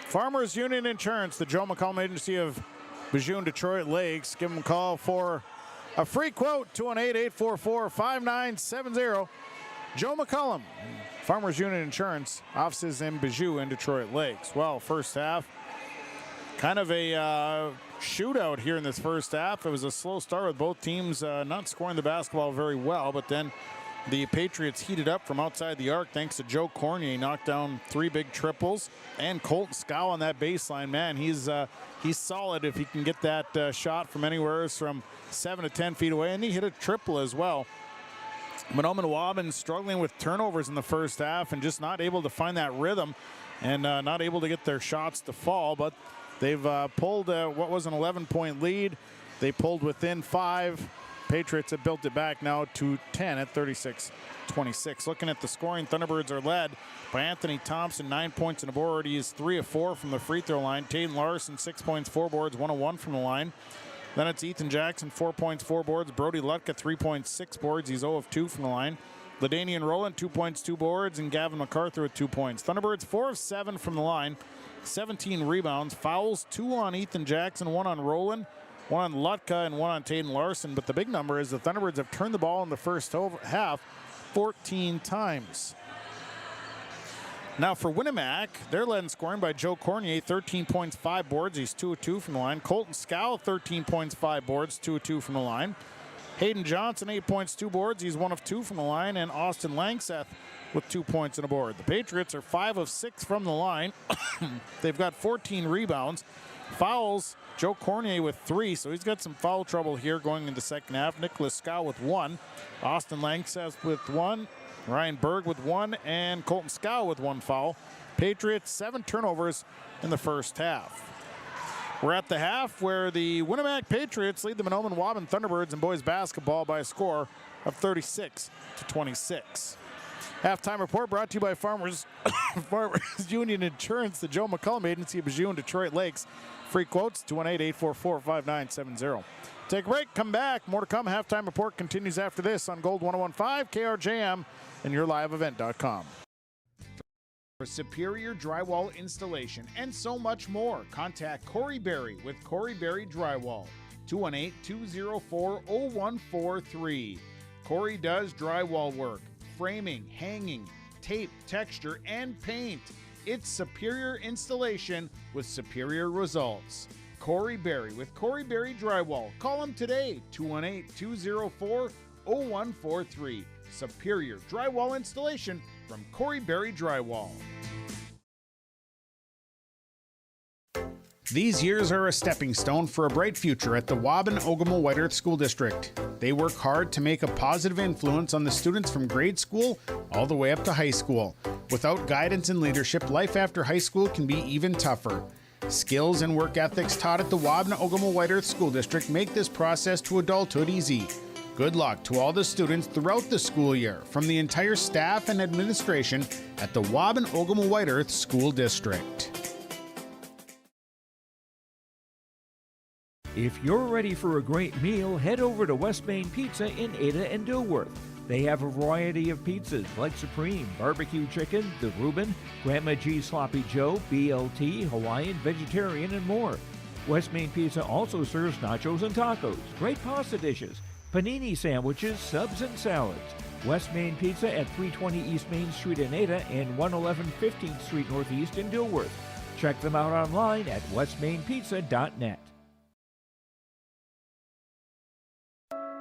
Farmers Union Insurance, the Joe McCollum Agency of Bijou, Detroit Lakes. Give them a call for a free quote, 218-844-5970. Joe McCollum, Farmers Union Insurance, offices in Bijou and Detroit Lakes. Well, first half, kind of a shootout here in this first half. It was a slow start with both teams not scoring the basketball very well, but then the Patriots heated up from outside the arc thanks to Joe Cornier. He knocked down 3 big triples, and Colton Scow on that baseline. Man, he's solid if he can get that shot from anywhere from 7 to 10 feet away, and he hit a triple as well. Mahnomen-Waubun struggling with turnovers in the first half and just not able to find that rhythm and not able to get their shots to fall, but they've pulled what was an 11-point lead. They pulled within 5. Patriots have built it back now to 10 at 36-26. Looking at the scoring, Thunderbirds are led by Anthony Thompson, 9 points and a board. He is 3 of 4 from the free throw line. Taden Larson, 6 points, 4 boards, 1 of 1 from the line. Then it's Ethan Jackson, 4 points, 4 boards. Brody Lutka, 3 points, 6 boards. He's 0 of 2 from the line. Ladanian Rowland, 2 points, 2 boards, and Gavin MacArthur with 2 points. Thunderbirds 4 of 7 from the line, 17 rebounds. Fouls, 2 on Ethan Jackson, 1 on Rowland. one on Lutka and one on Taden Larson. But the big number is the Thunderbirds have turned the ball in the first half 14 times. Now for Winnemac, they're led in scoring by Joe Cornier, 13 points, 5 boards. He's 2 of 2 from the line. Colton Scow, 13 points, 5 boards, 2 of 2 from the line. Hayden Johnson, 8 points, 2 boards. He's 1 of 2 from the line. And Austin Langseth with 2 points and a board. The Patriots are 5 of 6 from the line. They've got 14 rebounds. Fouls, Joe Cornier with 3, so he's got some foul trouble here going into the second half. Nicholas Scow with 1. Austin Langseth with 1. Ryan Berg with 1, and Colton Scow with 1 foul. Patriots 7 turnovers in the first half. We're at the half where the Winnemac Patriots lead the Mahnomen-Waubun Thunderbirds in boys basketball by a score of 36-26. Halftime report brought to you by Farmers Union Insurance, the Joe McCullum Agency of Bijou and Detroit Lakes. Free quotes, 218-844-5970. Take a break, come back. More to come. Halftime report continues after this on Gold 101.5, KRJM, and YourLiveEvent.com. For superior drywall installation and so much more, contact Corey Berry with Corey Berry Drywall, 218-204-0143. Corey does drywall work, framing, hanging, tape, texture, and paint. It's superior installation with superior results. Corey Berry with Corey Berry Drywall. Call him today, 218-204-0143. Superior drywall installation from Corey Berry Drywall. These years are a stepping stone for a bright future at the Waubun-Ogama-White Earth School District. They work hard to make a positive influence on the students from grade school all the way up to high school. Without guidance and leadership, life after high school can be even tougher. Skills and work ethics taught at the Waubun-Ogama-White Earth School District make this process to adulthood easy. Good luck to all the students throughout the school year from the entire staff and administration at the Waubun-Ogama-White Earth School District. If you're ready for a great meal, head over to West Main Pizza in Ada and Dilworth. They have a variety of pizzas like Supreme, Barbecue Chicken, The Reuben, Grandma G Sloppy Joe, BLT, Hawaiian, Vegetarian, and more. West Main Pizza also serves nachos and tacos, great pasta dishes, panini sandwiches, subs, and salads. West Main Pizza at 320 East Main Street in Ada and 111 15th Street Northeast in Dilworth. Check them out online at westmainpizza.net.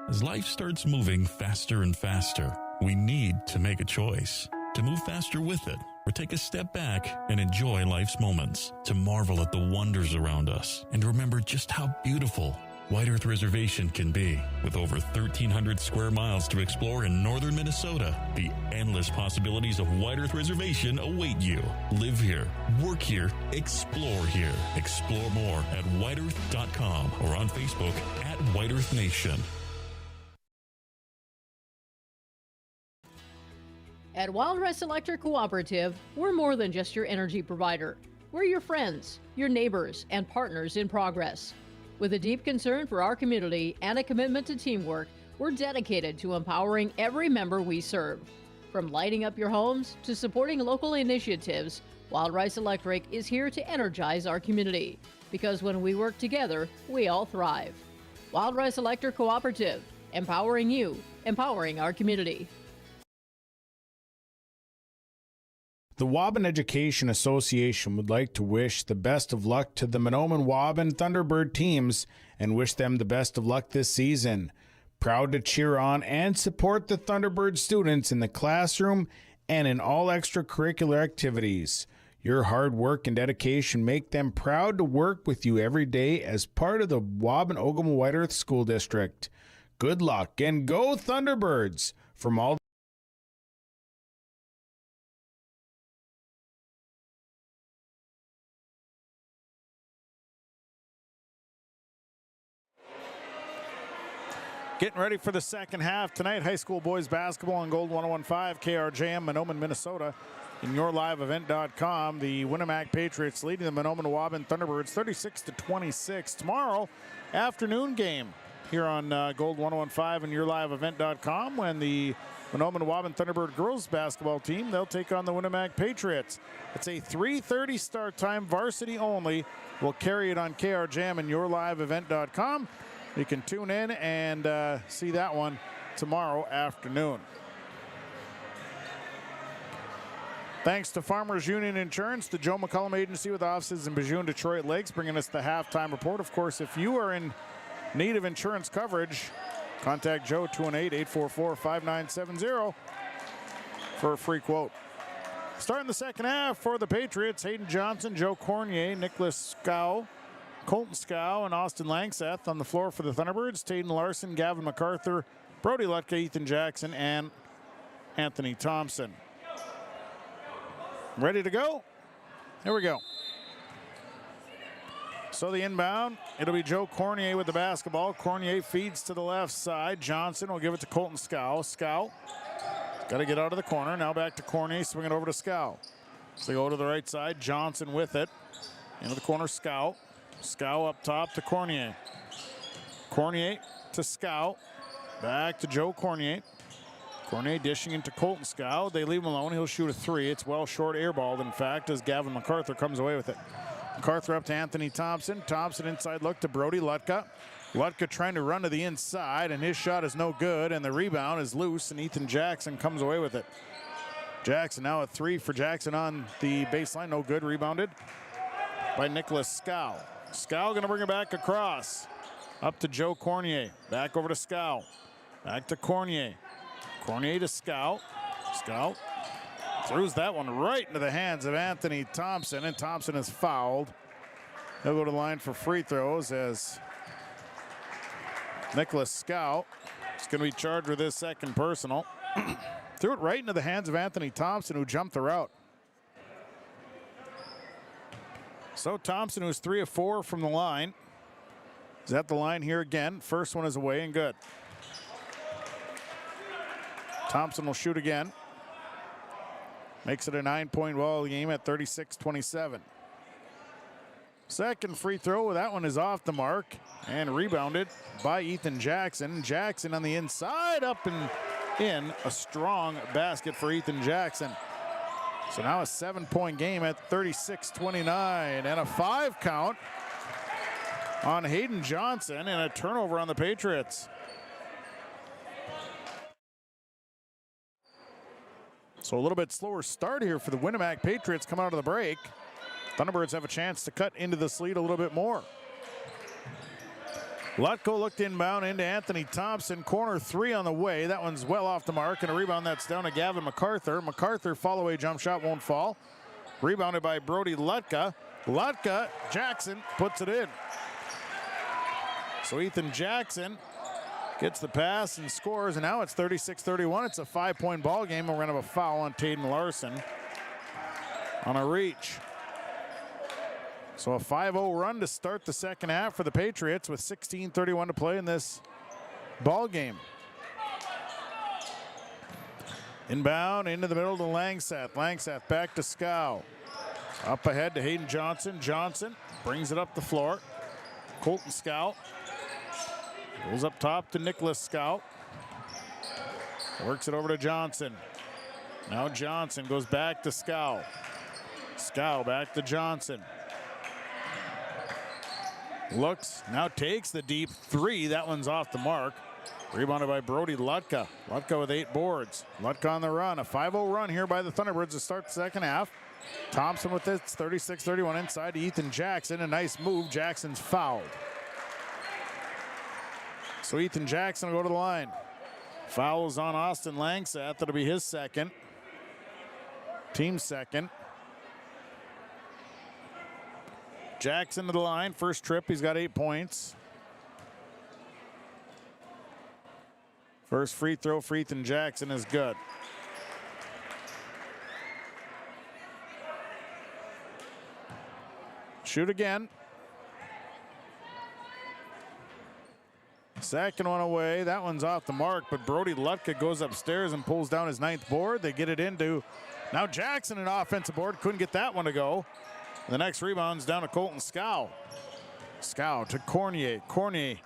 As life starts moving faster and faster, we need to make a choice. To move faster with it, or take a step back and enjoy life's moments. To marvel at the wonders around us, and remember just how beautiful White Earth Reservation can be. With over 1,300 square miles to explore in northern Minnesota, the endless possibilities of White Earth Reservation await you. Live here, work here, explore here. Explore more at whiteearth.com or on Facebook at White Earth Nation. At Wild Rice Electric Cooperative, we're more than just your energy provider. We're your friends, your neighbors, and partners in progress. With a deep concern for our community and a commitment to teamwork, we're dedicated to empowering every member we serve. From lighting up your homes to supporting local initiatives, Wild Rice Electric is here to energize our community. Because when we work together, we all thrive. Wild Rice Electric Cooperative, empowering you, empowering our community. The Waubun Education Association would like to wish the best of luck to the Mahnomen-Waubun Thunderbird teams and wish them the best of luck this season. Proud to cheer on and support the Thunderbird students in the classroom and in all extracurricular activities. Your hard work and dedication make them proud to work with you every day as part of the Waubun-Ogama-White Earth School District. Good luck and go Thunderbirds! From all Getting ready for the second half tonight. High school boys basketball on Gold 101.5, KRJM, Mahnomen, Minnesota. In YourLiveEvent.com, the Winnemac Patriots leading the Mahnomen-Waubun Thunderbirds 36-26. Tomorrow, afternoon game here on Gold 101.5 and YourLiveEvent.com when the Mahnomen-Waubun Thunderbird girls basketball team. They'll take on the Winnipeg Patriots. It's a 3:30 start time, varsity only. We'll carry it on KR Jam and yourliveevent.com. You can tune in and see that one tomorrow afternoon. Thanks to Farmers Union Insurance, the Joe McCullum Agency with offices in Bijou, Detroit Lakes, bringing us the halftime report. Of course, if you are in need of insurance coverage, contact Joe, 218-844-5970 for a free quote. Starting the second half for the Patriots, Hayden Johnson, Joe Cornier, Nicholas Scow, Colton Scow, and Austin Langseth on the floor for the Thunderbirds. Taden Larson, Gavin MacArthur, Brody Lutka, Ethan Jackson, and Anthony Thompson. Ready to go? Here we go. So the inbound, it'll be Joe Cornier with the basketball. Cornier feeds to the left side. Johnson will give it to Colton Scow. Scow got to get out of the corner. Now back to Cornier, swing it over to Scow. So they go to the right side. Johnson with it. Into the corner, Scow. Scow up top to Cornier. Cornier to Scow. Back to Joe Cornier. Cornier dishing into Colton Scow. They leave him alone. He'll shoot a three. It's well short, airballed, in fact, as Gavin MacArthur comes away with it. MacArthur up to Anthony Thompson. Thompson inside look to Brody Lutka. Lutka trying to run to the inside, and his shot is no good, and the rebound is loose, and Ethan Jackson comes away with it. Jackson now a three for Jackson on the baseline. No good. Rebounded by Nicholas Scow. Scow going to bring it back across. Up to Joe Cornier. Back over to Scow. Back to Cornier. Cornier to Scow. Scow throws that one right into the hands of Anthony Thompson, and Thompson is fouled. He'll go to the line for free throws as Nicholas Scow is going to be charged with his second personal. Threw it right into the hands of Anthony Thompson, who jumped the route. So Thompson, who's 3 of 4 from the line, is at the line here again. First one is away and good. Thompson will shoot again. Makes it a 9-point ball game at 36-27. Second free throw, that one is off the mark and rebounded by Ethan Jackson. Jackson on the inside, up and in. A strong basket for Ethan Jackson. So now a 7-point game at 36-29 and a 5 count on Hayden Johnson and a turnover on the Patriots. So a little bit slower start here for the Winnipeg Patriots coming out of the break. Thunderbirds have a chance to cut into this lead a little bit more. Lutko looked inbound into Anthony Thompson. Corner three on the way. That one's well off the mark, and a rebound that's down to Gavin MacArthur. MacArthur follow-away jump shot won't fall. Rebounded by Brody Lutka. Lutka, Jackson puts it in. So Ethan Jackson gets the pass and scores, and now it's 36-31. It's a 5-point ball game, and we're going to have a foul on Taden Larson on a reach. So a 5-0 run to start the second half for the Patriots with 16:31 to play in this ball game. Inbound into the middle to Langseth. Langseth back to Scow. Up ahead to Hayden Johnson. Johnson brings it up the floor. Colton Scow goes up top to Nicholas Scow. Works it over to Johnson. Now Johnson goes back to Scow. Scow back to Johnson. Looks, now takes the deep three. That one's off the mark. Rebounded by Brody Lutka. Lutka with 8 boards. Lutka on the run. A 5-0 run here by the Thunderbirds to start the second half. Thompson with it. 36-31 inside to Ethan Jackson. A nice move. Jackson's fouled. So Ethan Jackson will go to the line. Fouls on Austin Langseth. That'll be his second. Team second. Jackson to the line. First trip, he's got 8 points. First free throw for Ethan Jackson is good. Shoot again. Second one away. That one's off the mark, but Brody Lutka goes upstairs and pulls down his 9th board. They get it into now Jackson, an offensive board. Couldn't get that one to go. The next rebound's down to Colton Scow. Scow to Cornier. Cornier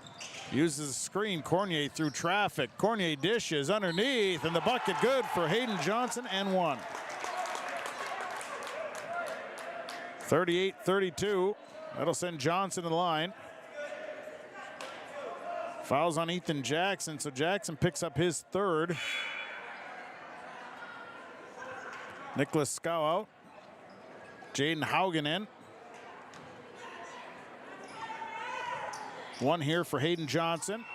uses a screen. Cornier through traffic. Cornier dishes underneath, and the bucket good for Hayden Johnson and one. 38-32. That'll send Johnson to the line. Fouls on Ethan Jackson, so Jackson picks up his third. Nicholas Scow out. Jaden Haugen in. One here for Hayden Johnson.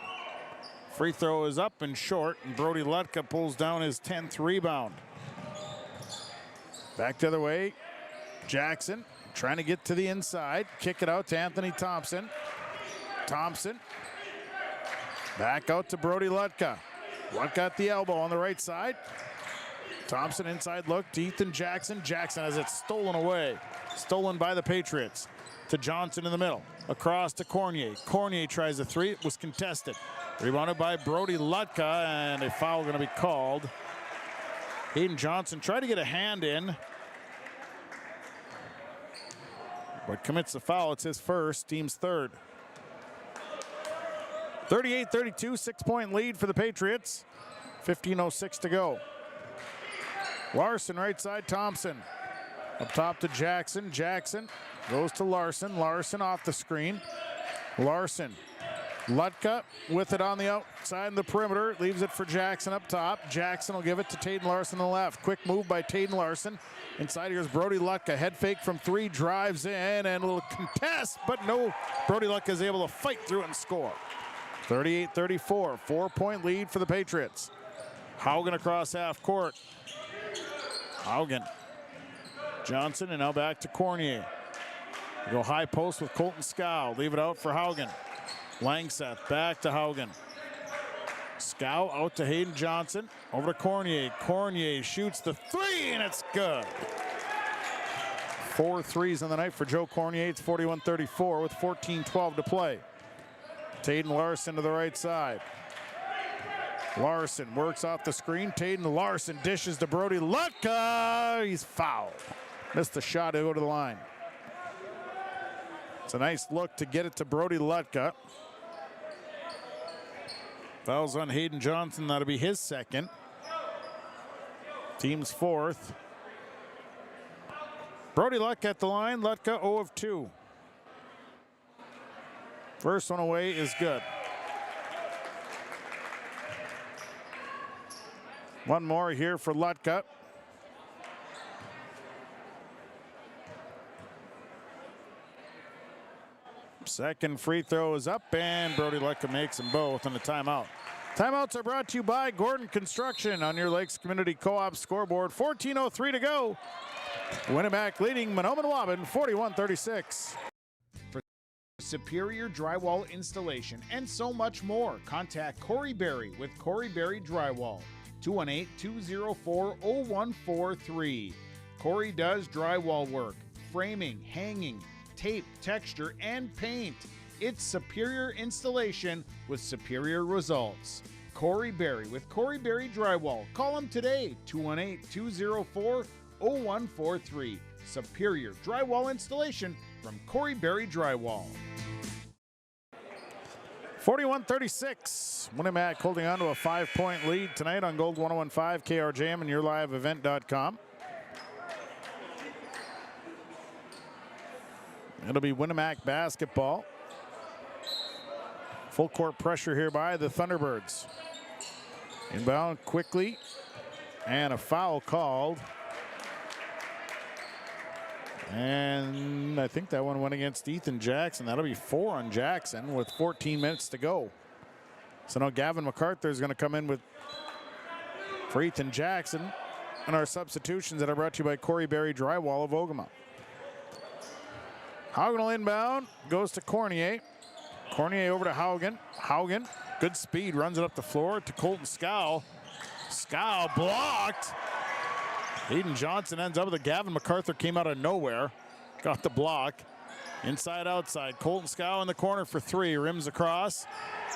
Free throw is up and short, and Brody Lutka pulls down his 10th rebound. Back the other way. Jackson trying to get to the inside. Kick it out to Anthony Thompson. Thompson. Back out to Brody Lutka. Lutka at the elbow on the right side. Thompson inside look to Ethan Jackson. Jackson has it stolen away. Stolen by the Patriots. To Johnson in the middle. Across to Cornier. Cornier tries a three. It was contested. Rebounded by Brody Lutka, and a foul going to be called. Hayden Johnson tried to get a hand in, but commits the foul. It's his first, team's third. 38-32, 6-point lead for the Patriots. 15:06 to go. Larson right side, Thompson. Up top to Jackson. Jackson goes to Larson. Larson off the screen. Larson. Lutka with it on the outside of the perimeter. Leaves it for Jackson up top. Jackson will give it to Taden Larson on the left. Quick move by Taden Larson. Inside here's Brody Lutka. Head fake from three. Drives in and a little contest, but no. Brody Lutka is able to fight through it and score. 38-34. 4-point lead for the Patriots. Haugen across half court. Haugen. Johnson, and now back to Cornier. Go high post with Colton Scow. Leave it out for Haugen. Langseth back to Haugen. Scow out to Hayden Johnson. Over to Cornier. Cornier shoots the three, and it's good. 4 threes on the night for Joe Cornier. It's 41-34 with 14:12 to play. Taden Larson to the right side. Larson works off the screen. Taden Larson dishes to Brody Lutka. He's fouled. Missed the shot to go to the line. It's a nice look to get it to Brody Lutka. Fouls on Hayden Johnson. That'll be his second. Team's fourth. Brody Lutka at the line. Lutka 0 of 2. First one away is good. One more here for Lutka. Second free throw is up, and Brody Lutka makes them both on the timeout. Timeouts are brought to you by Gordon Construction on your Lakes Community Co-op scoreboard. 14:03 to go. Winnemac leading Mahnomen-Waubun 41-36. For superior drywall installation and so much more, contact Corey Berry with Corey Berry Drywall. 218-204-0143. Corey does drywall work, framing, hanging, tape, texture, and paint. It's superior installation with superior results. Corey Berry with Corey Berry Drywall. Call him today, 218-204-0143. Superior drywall installation from Corey Berry Drywall. 41-36. Winnemac holding on to a 5-point lead tonight on Gold 101.5 KRJM and YourLiveEvent.com. It'll be Winnemac basketball. Full court pressure here by the Thunderbirds. Inbound quickly, and a foul called. And I think that one went against Ethan Jackson. That'll be 4 on Jackson with 14 minutes to go. So now Gavin MacArthur is going to come in for Ethan Jackson. And our substitutions that are brought to you by Corey Berry Drywall of Ogama. Haugen will inbound, goes to Cornier. Cornier over to Haugen. Haugen, good speed, runs it up the floor to Colton Scow. Scow blocked. Hayden Johnson ends up with a Gavin MacArthur came out of nowhere. Got the block. Inside, outside. Colton Scow in the corner for 3. Rims across.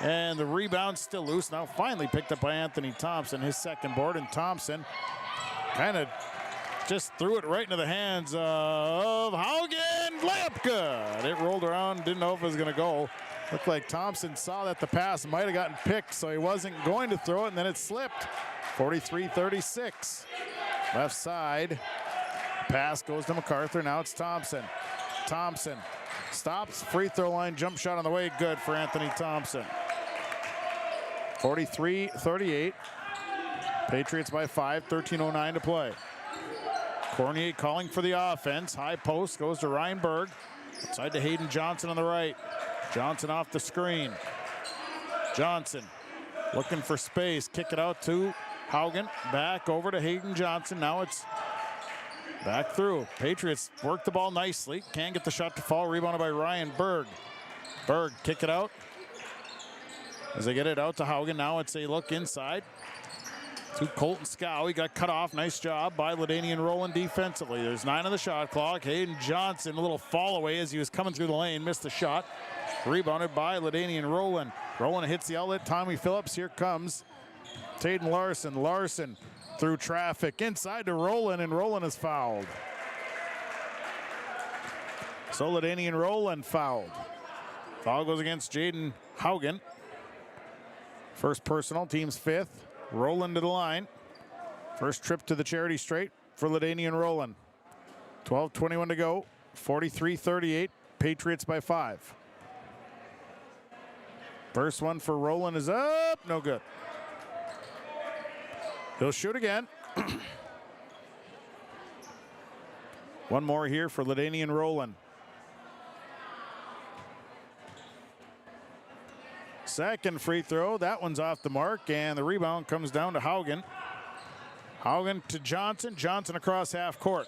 And the rebound still loose. Now finally picked up by Anthony Thompson, his second board. And Thompson kind of just threw it right into the hands of Haugen. Layup good. It rolled around, didn't know if it was going to go. Looked like Thompson saw that the pass might have gotten picked, so he wasn't going to throw it, and then it slipped. 43-36. Left side. Pass goes to MacArthur. Now it's Thompson. Thompson stops. Free throw line. Jump shot on the way. Good for Anthony Thompson. 43-38. Patriots by 5. 13:09 to play. Cornier calling for the offense. High post goes to Ryan Berg. Outside to Hayden Johnson on the right. Johnson off the screen. Johnson looking for space. Kick it out to Haugen. Back over to Hayden Johnson. Now it's back through. Patriots work the ball nicely. Can't get the shot to fall. Rebounded by Ryan Berg. Berg kick it out. As they get it out to Haugen. Now it's a look inside to Colton Scow. He got cut off. Nice job by Ladanian Rowland defensively. There's 9 on the shot clock. Hayden Johnson, a little fall away as he was coming through the lane. Missed the shot. Rebounded by Ladanian Rowland. Rowland hits the outlet. Tommy Phillips. Here comes Taden Larson. Larson through traffic. Inside to Rowland, and Rowland is fouled. So Ladanian Rowland fouled. Foul goes against Jaden Haugen. First personal, team's 5th. Rowland to the line. First trip to the charity straight for Ladanian Rowland. 12:21 to go. 43-38. Patriots by 5. First one for Rowland is up. No good. He'll shoot again. One more here for Ladanian Rowland. Second free throw. That one's off the mark, and the rebound comes down to Haugen. Haugen to Johnson. Johnson across half court.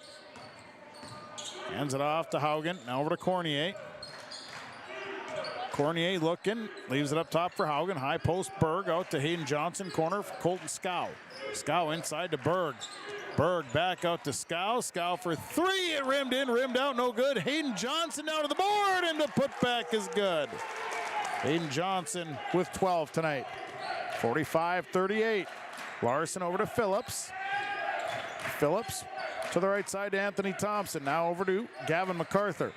Hands it off to Haugen. Now over to Cornier. Cornier looking. Leaves it up top for Haugen. High post Berg out to Hayden Johnson. Corner for Colton Scow. Scow inside to Berg. Berg back out to Scow. Scow for 3. It rimmed in, rimmed out. No good. Hayden Johnson down to the board, and the putback is good. Hayden Johnson with 12 tonight. 45-38. Larson over to Phillips. Phillips to the right side to Anthony Thompson. Now over to Gavin MacArthur.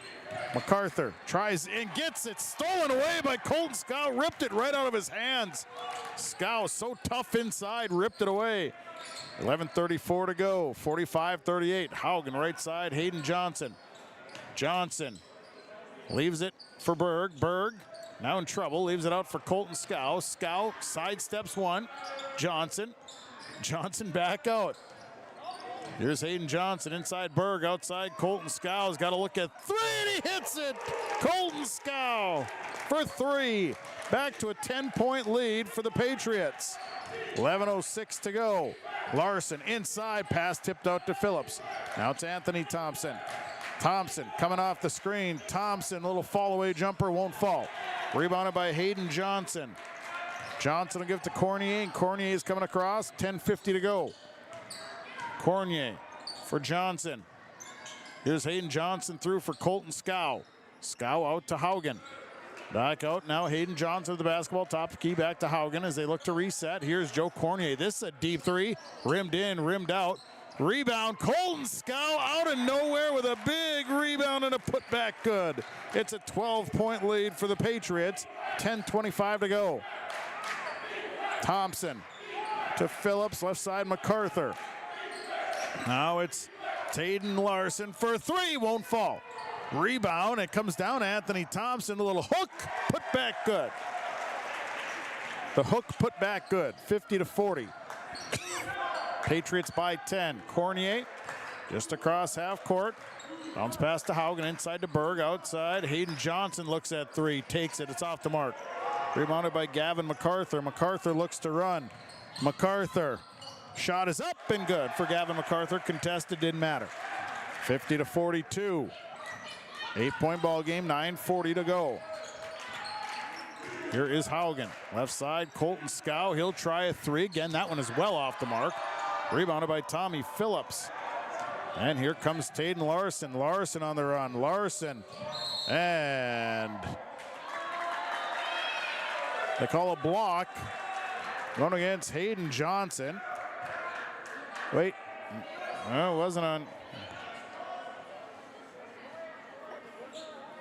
MacArthur tries and gets it. Stolen away by Colton Scow. Ripped it right out of his hands. Scow so tough inside. Ripped it away. 11:34 to go. 45-38. Haugen right side. Hayden Johnson. Johnson leaves it for Berg. Berg now in trouble. Leaves it out for Colton Scow. Scow sidesteps one. Johnson. Johnson back out. Here's Hayden Johnson inside Berg, outside Colton Scow's got to look at 3, and he hits it. Colton Scow for 3. Back to a 10-point lead for the Patriots. 11:06 to go. Larson inside, pass tipped out to Phillips. Now it's Anthony Thompson. Thompson coming off the screen. Thompson, little fall away jumper, won't fall. Rebounded by Hayden Johnson. Johnson will give it to Cornier, and Cornier is coming across. 10:50 to go. Cornier for Johnson. Here's Hayden Johnson through for Colton Scow. Scow out to Haugen. Back out now, Hayden Johnson with the basketball, top of the key, back to Haugen as they look to reset. Here's Joe Cornier. This is a deep 3. Rimmed in, rimmed out. Rebound, Colton Scow out of nowhere with a big rebound and a putback good. It's a 12-point lead for the Patriots. 10:25 to go. Thompson to Phillips, left side MacArthur. Now it's Taden Larson for 3, won't fall. Rebound, it comes down to Anthony Thompson, a little hook, put back good. The hook put back good, 50-40. Patriots by 10. Cornier just across half court. Bounce pass to Haugen, inside to Berg, outside. Hayden Johnson looks at 3, takes it, it's off the mark. Rebounded by Gavin MacArthur. MacArthur looks to run. MacArthur. Shot is up and good for Gavin MacArthur. Contested, didn't matter. 50-42. 8-point ball game, 9:40 to go. Here is Haugen. Left side, Colton Scow. He'll try a 3. Again, that one is well off the mark. Rebounded by Tommy Phillips. And here comes Taden Larson. Larson on the run. Larson. And they call a block. Going against Hayden Johnson. Wait, no, it wasn't on.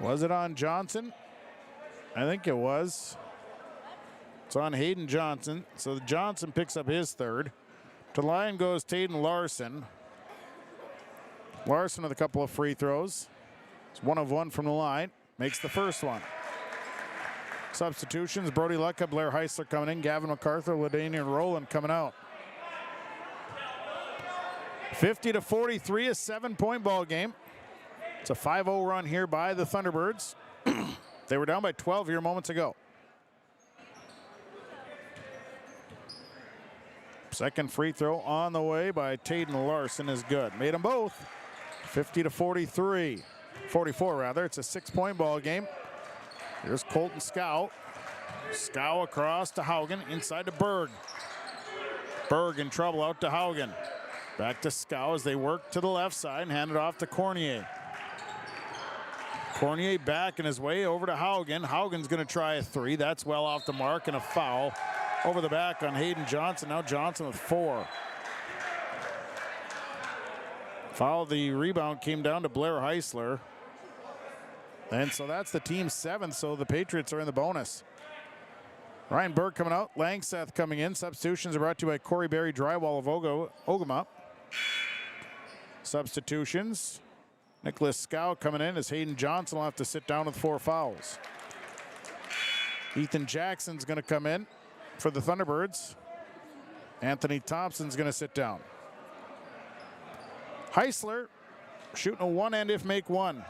Was it on Johnson? I think it was. It's on Hayden Johnson. So Johnson picks up his third. To the line goes Taden Larson. Larson with a couple of free throws. It's 1 of 1 from the line. Makes the first one. Substitutions, Brody Lucka, Blair Heisler coming in, Gavin MacArthur, LaDanian Rowland coming out. 50-43, a 7-point ball game. It's a 5-0 run here by the Thunderbirds. They were down by 12 here moments ago. Second free throw on the way by Taden Larson is good. Made them both. 50-43. 44 rather. It's a 6-point ball game. Here's Colton Scow. Scow across to Haugen. Inside to Berg. Berg in trouble out to Haugen. Back to Scow as they work to the left side and hand it off to Cornier. Cornier backing his way over to Haugen. Haugen's going to try a three. That's well off the mark and a foul over the back on Hayden Johnson. Now Johnson with 4. Foul, the rebound came down to Blair Heisler. And so that's the team's 7th, so the Patriots are in the bonus. Ryan Berg coming out, Langseth coming in. Substitutions are brought to you by Corey Berry Drywall of Ogama. Substitutions. Nicholas Scow coming in as Hayden Johnson will have to sit down with 4 fouls. Ethan Jackson's going to come in for the Thunderbirds. Anthony Thompson's going to sit down. Heisler shooting a one and if make one.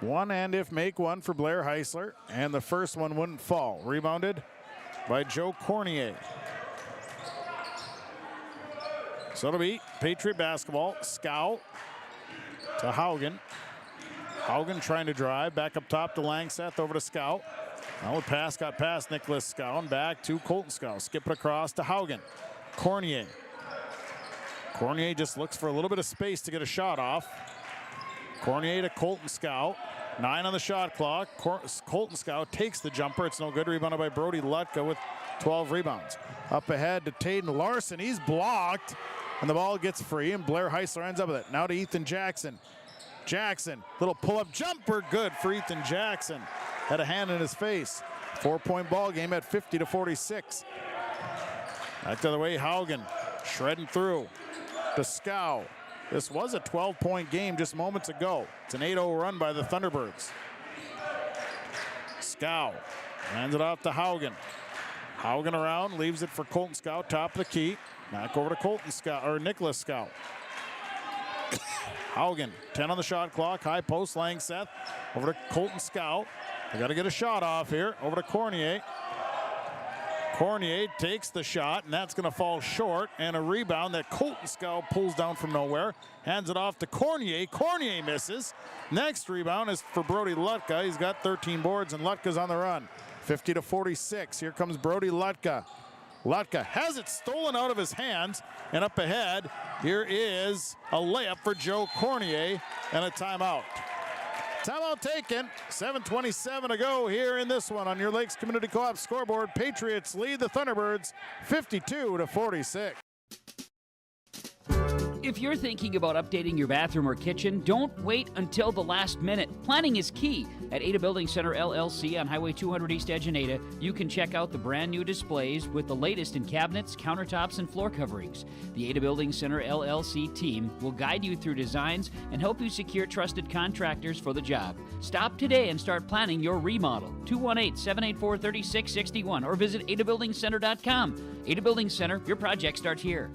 One and if make one for Blair Heisler, and the first one wouldn't fall. Rebounded by Joe Cornier. So it'll be Patriot basketball. Scow to Haugen. Haugen trying to drive back up top to Langseth, over to Scow. Now the pass got past Nicholas Scow and back to Colton Scow. Skip it across to Haugen. Cornier. Cornier just looks for a little bit of space to get a shot off. Cornier to Colton Scow. 9 on the shot clock. Colton Scow takes the jumper. It's no good. Rebounded by Brody Lutka with 12 rebounds. Up ahead to Taden Larson. He's blocked, and the ball gets free, and Blair Heisler ends up with it. Now to Ethan Jackson. Jackson, little pull-up jumper. Good for Ethan Jackson. Had a hand in his face. 4-point ball game at 50-46. Back the other way, Haugen shredding through to Scow. This was a 12-point game just moments ago. It's an 8-0 run by the Thunderbirds. Scow hands it off to Haugen. Haugen around, leaves it for Colton Scow, top of the key. Back over to Colton Scow, or Nicholas Scow. Haugen, 10 on the shot clock, high post, Langseth. Over to Colton Scow. They got to get a shot off here. Over to Cornier. Cornier takes the shot, and that's going to fall short. And a rebound that Colton Scow pulls down from nowhere. Hands it off to Cornier. Cornier misses. Next rebound is for Brody Lutka. He's got 13 boards, and Lutka's on the run. 50-46. Here comes Brody Lutka. Lutka has it stolen out of his hands, and up ahead, here is a layup for Joe Cornier and a timeout. Timeout taken. 7:27 to go here in this one on your Lakes Community Co-op scoreboard. Patriots lead the Thunderbirds 52-46. If you're thinking about updating your bathroom or kitchen, don't wait until the last minute. Planning is key. At Ada Building Center LLC on Highway 200 East Edge in Ada, you can check out the brand new displays with the latest in cabinets, countertops, and floor coverings. The Ada Building Center LLC team will guide you through designs and help you secure trusted contractors for the job. Stop today and start planning your remodel. 218-784-3661 or visit adabuildingcenter.com. Ada Building Center, your project starts here.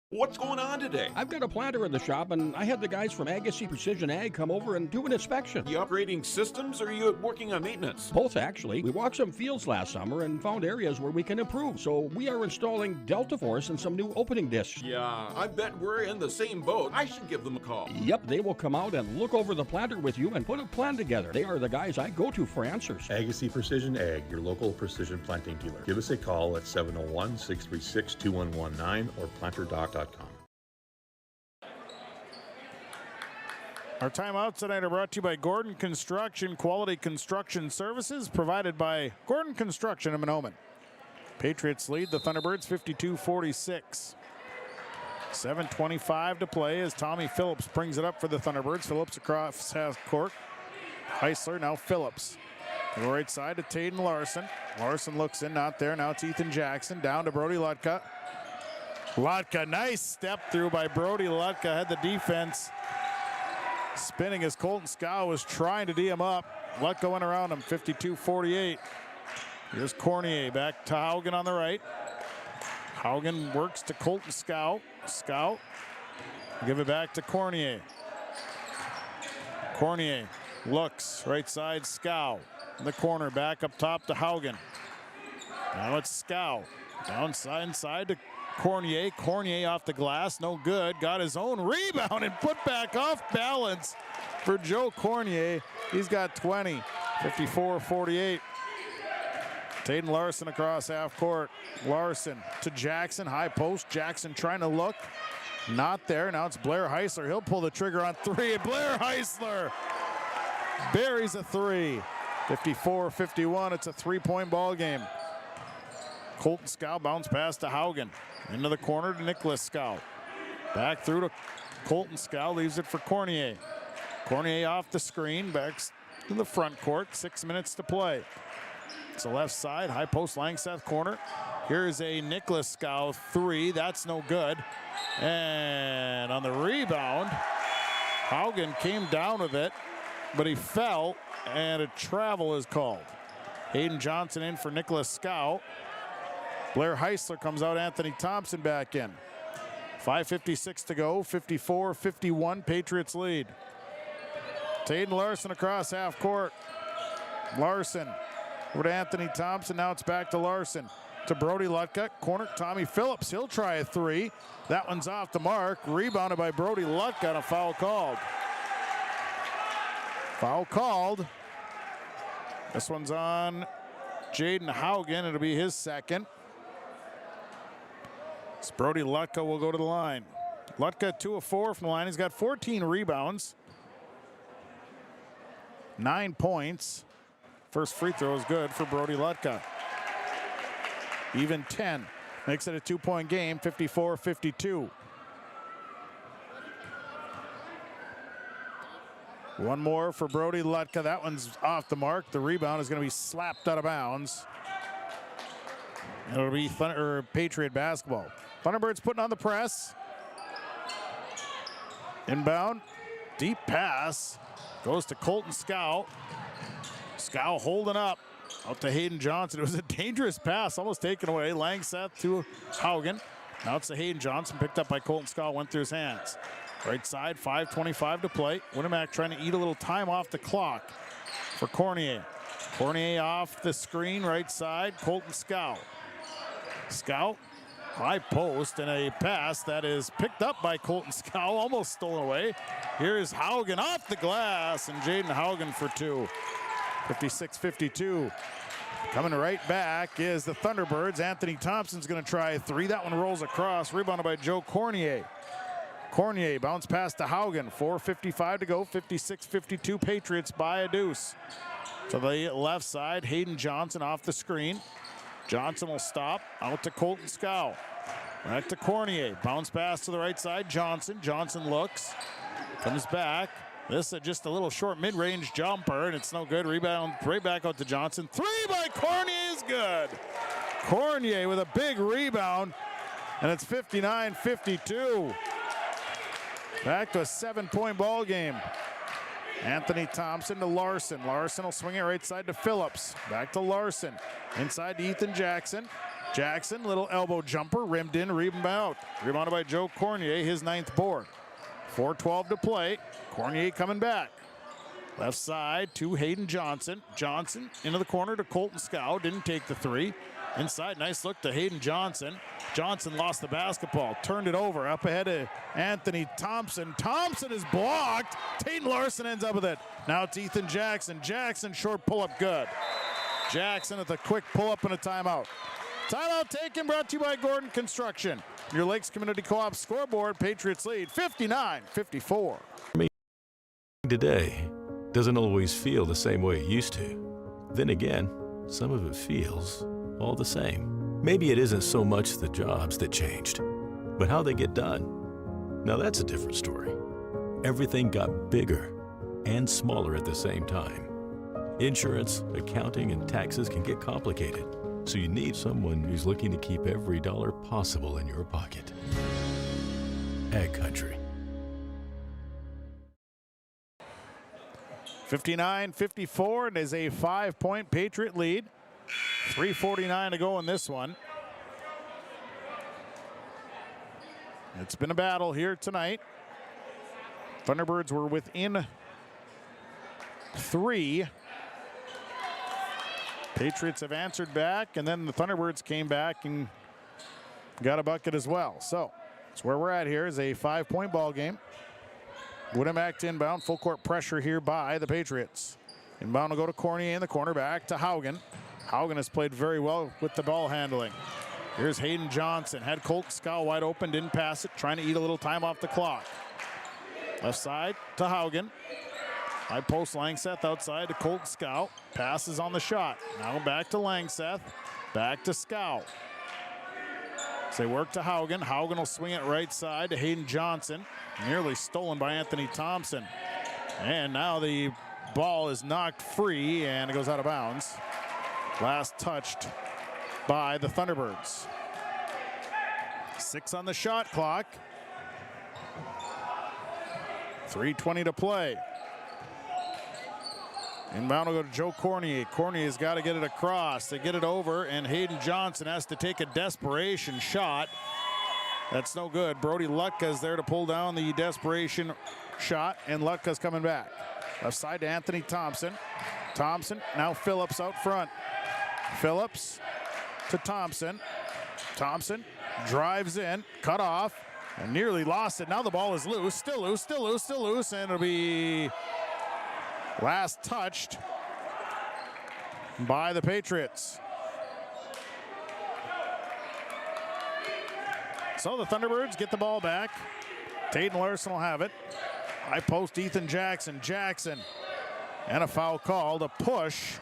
What's going on today? I've got a planter in the shop, and I had the guys from Agassiz Precision Ag come over and do an inspection. You upgrading systems, or are you working on maintenance? Both, actually. We walked some fields last summer and found areas where we can improve. So we are installing Delta Force and some new opening discs. Yeah, I bet we're in the same boat. I should give them a call. Yep, they will come out and look over the planter with you and put a plan together. They are the guys I go to for answers. Agassiz Precision Ag, your local precision planting dealer. Give us a call at 701-636-2119 or planterdoc.com. Our timeouts tonight are brought to you by Gordon Construction, quality construction services provided by Gordon Construction in Mahnomen. Patriots lead the Thunderbirds 52-46. 7:25 to play as Tommy Phillips brings it up for the Thunderbirds. Phillips across half court. Heisler, now Phillips. To the right side to Taden Larson. Larson looks in, not there. Now it's Ethan Jackson. Down to Brody Lutka. Lutka, nice step through by Brody Lutka. Had the defense spinning as Colton Scow was trying to D him up. Lutka went around him, 52-48. Here's Cornier back to Haugen on the right. Haugen works to Colton Scow. Scow, give it back to Cornier. Cornier looks, right side, Scow. In the corner, back up top to Haugen. Now it's Scow. Downside inside to Cornier. Cornier off the glass, no good. Got his own rebound and put back off balance for Joe Cornier. He's got 20, 54-48. Taden Larson across half court. Larson to Jackson, high post. Jackson trying to look, not there. Now it's Blair Heisler. He'll pull the trigger on three. Blair Heisler buries a three. 54-51, it's a three-point ball game. Colton Scow bounce pass to Haugen. Into the corner to Nicholas Scow. Back through to Colton Scow, leaves it for Cornier. Cornier off the screen, back to the front court, 6 minutes to play. It's the left side, high post Langseth corner. Here's a Nicholas Scow three, that's no good. And on the rebound, Haugen came down with it, but he fell, and a travel is called. Hayden Johnson in for Nicholas Scow. Blair Heisler comes out, Anthony Thompson back in. 5:56 to go, 54-51, Patriots lead. Taden Larson across half court. Larson over to Anthony Thompson, now it's back to Larson. To Brody Lutka, corner, Tommy Phillips, he'll try a three. That one's off the mark, rebounded by Brody Lutka, and a foul called. Foul called. This one's on Jaden Haugen, it'll be his second. So Brody Lutka will go to the line. Lutka 2 of 4 from the line. He's got 14 rebounds, 9 points. First free throw is good for Brody Lutka. Even 10. Makes it a 2-point game, 54-52. One more for Brody Lutka. That one's off the mark. The rebound is going to be slapped out of bounds. It'll be Patriot basketball. Thunderbirds putting on the press. Inbound. Deep pass. Goes to Colton Scow. Scow holding up. Out to Hayden Johnson. It was a dangerous pass. Almost taken away. Langseth to Haugen. Now it's to Hayden Johnson. Picked up by Colton Scow. Went through his hands. Right side. 5:25 to play. Winnemac trying to eat a little time off the clock for Cornier. Cornier off the screen. Right side. Colton Scow. Scow, high post, and a pass that is picked up by Colton Scow, almost stolen away. Here's Haugen off the glass, and Jaden Haugen for two. 56-52. Coming right back is the Thunderbirds. Anthony Thompson's going to try a three. That one rolls across, rebounded by Joe Cornier. Cornier bounce pass to Haugen. 4:55 to go, 56-52. Patriots by a deuce. To the left side, Hayden Johnson off the screen. Johnson will stop, out to Colton Scow. Back to Cornier, bounce pass to the right side, Johnson. Johnson looks, comes back. This is just a little short mid-range jumper, and it's no good. Rebound right back out to Johnson. Three by Cornier is good. Cornier with a big rebound, and it's 59-52. Back to a 7-point ball game. Anthony Thompson to Larson. Larson will swing it right side to Phillips. Back to Larson. Inside to Ethan Jackson. Jackson, little elbow jumper, rimmed in, rebound out. Rebounded by Joe Cornier, his 9th board. 4:12 to play. Cornier coming back. Left side to Hayden Johnson. Johnson into the corner to Colton Scow. Didn't take the three. Inside, nice look to Hayden Johnson. Johnson lost the basketball, turned it over, up ahead of Anthony Thompson. Thompson is blocked. Taden Larson ends up with it. Now it's Ethan Jackson. Jackson, short pull-up, good. Jackson with a quick pull-up and a timeout. Timeout taken, brought to you by Gordon Construction. Your Lakes Community Co-op scoreboard, Patriots lead 59-54. Today doesn't always feel the same way it used to. Then again, some of it feels all the same. Maybe it isn't so much the jobs that changed, but how they get done. Now that's a different story. Everything got bigger and smaller at the same time. Insurance, accounting, and taxes can get complicated, so you need someone who's looking to keep every dollar possible in your pocket. Ag Country. 59-54, and is a 5-point Patriot lead. 3:49 to go in this one. It's been a battle here tonight. Thunderbirds were within 3. Patriots have answered back, and then the Thunderbirds came back and got a bucket as well. So that's where we're at here, is a 5-point ball game. Winnemac to inbound, full court pressure here by the Patriots. Inbound will go to Cornier in the corner, back to Haugen. Haugen has played very well with the ball handling. Here's Hayden Johnson, had Colton Scow wide open, didn't pass it, trying to eat a little time off the clock. Left side to Haugen. High post Langseth outside to Colton Scow. Passes on the shot. Now back to Langseth, back to Scow. So they work to Haugen. Haugen will swing it right side to Hayden Johnson. Nearly stolen by Anthony Thompson. And now the ball is knocked free and it goes out of bounds. Last touched by the Thunderbirds. 6 on the shot clock. 3:20 to play. Inbound will go to Joe Cornier. Cornier's got to get it across. They get it over, and Hayden Johnson has to take a desperation shot. That's no good. Brody Lutka is there to pull down the desperation shot, and Lutka's coming back. Left side to Anthony Thompson. Thompson, now Phillips out front. Phillips to Thompson. Thompson drives in, cut off, and nearly lost it. Now the ball is loose, still loose, still loose, still loose, and it'll be last touched by the Patriots. So the Thunderbirds get the ball back. Taden Larson will have it. High post Ethan Jackson. Jackson. And a foul called, a push.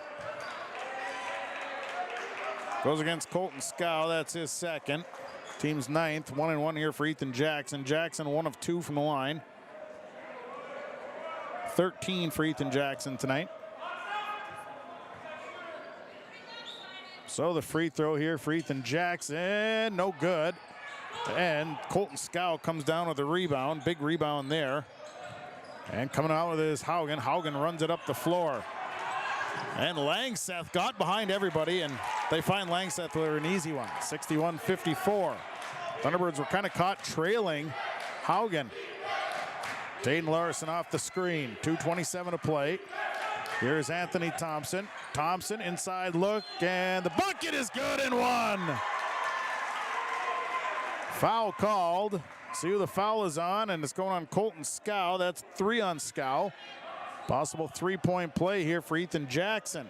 Goes against Colton Scow, that's his second. Team's 9th, 1-1 here for Ethan Jackson. Jackson 1 of 2 from the line. 13 for Ethan Jackson tonight. So the free throw here for Ethan Jackson, no good. And Colton Scow comes down with a rebound, big rebound there. And coming out with his Haugen. Haugen runs it up the floor. And Langseth got behind everybody, and they find Langseth with an easy one, 61-54. Thunderbirds were kind of caught trailing Haugen. Taden Larson off the screen, 2:27 to play. Here's Anthony Thompson. Thompson inside look, and the bucket is good and one. Foul called. See who the foul is on, and it's going on Colton Scow. That's 3 on Scow. Possible 3-point play here for Ethan Jackson.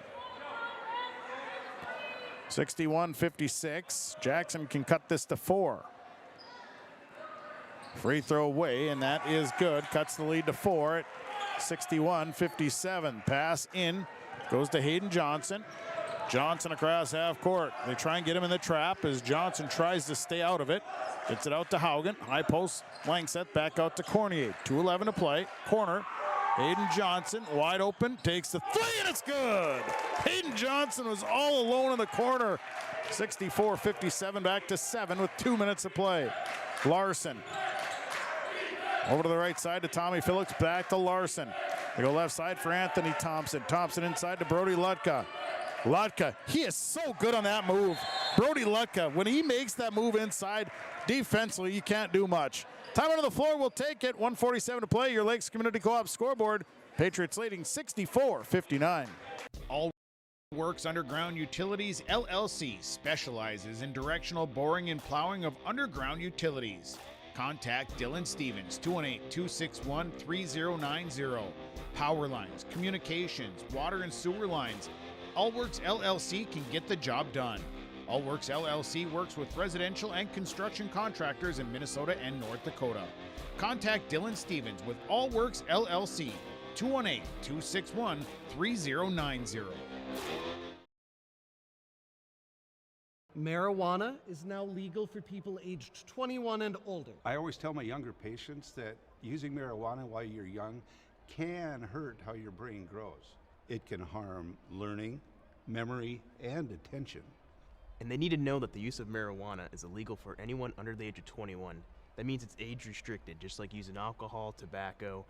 61-56. Jackson can cut this to 4. Free throw away, and that is good. Cuts the lead to 4 at 61-57. Pass in, goes to Hayden Johnson. Johnson across half court. They try and get him in the trap as Johnson tries to stay out of it. Gets it out to Haugen. High post, Langseth back out to Cornier. 2:11 to play. Corner. Hayden Johnson wide open, takes the 3, and it's good. Hayden Johnson was all alone in the corner. 64-57, back to 7 with 2 minutes to play. Larson. Over to the right side to Tommy Phillips, back to Larson. They go left side for Anthony Thompson. Thompson inside to Brody Lutka. Lutka, he is so good on that move. Brody Lutka, when he makes that move inside, defensively, you can't do much. Time out on the floor, we'll take it. 1:47 to play. Your Lakes Community Co-op scoreboard. Patriots leading 64-59. All Works Underground Utilities LLC specializes in directional boring and plowing of underground utilities. Contact Dylan Stevens, 218-261-3090. Power lines, communications, water and sewer lines. Allworks LLC can get the job done. Allworks LLC works with residential and construction contractors in Minnesota and North Dakota. Contact Dylan Stevens with Allworks LLC, 218-261-3090. Marijuana is now legal for people aged 21 and older. I always tell my younger patients that using marijuana while you're young can hurt how your brain grows. It can harm learning, memory, and attention. And they need to know that the use of marijuana is illegal for anyone under the age of 21. That means it's age restricted, just like using alcohol, tobacco.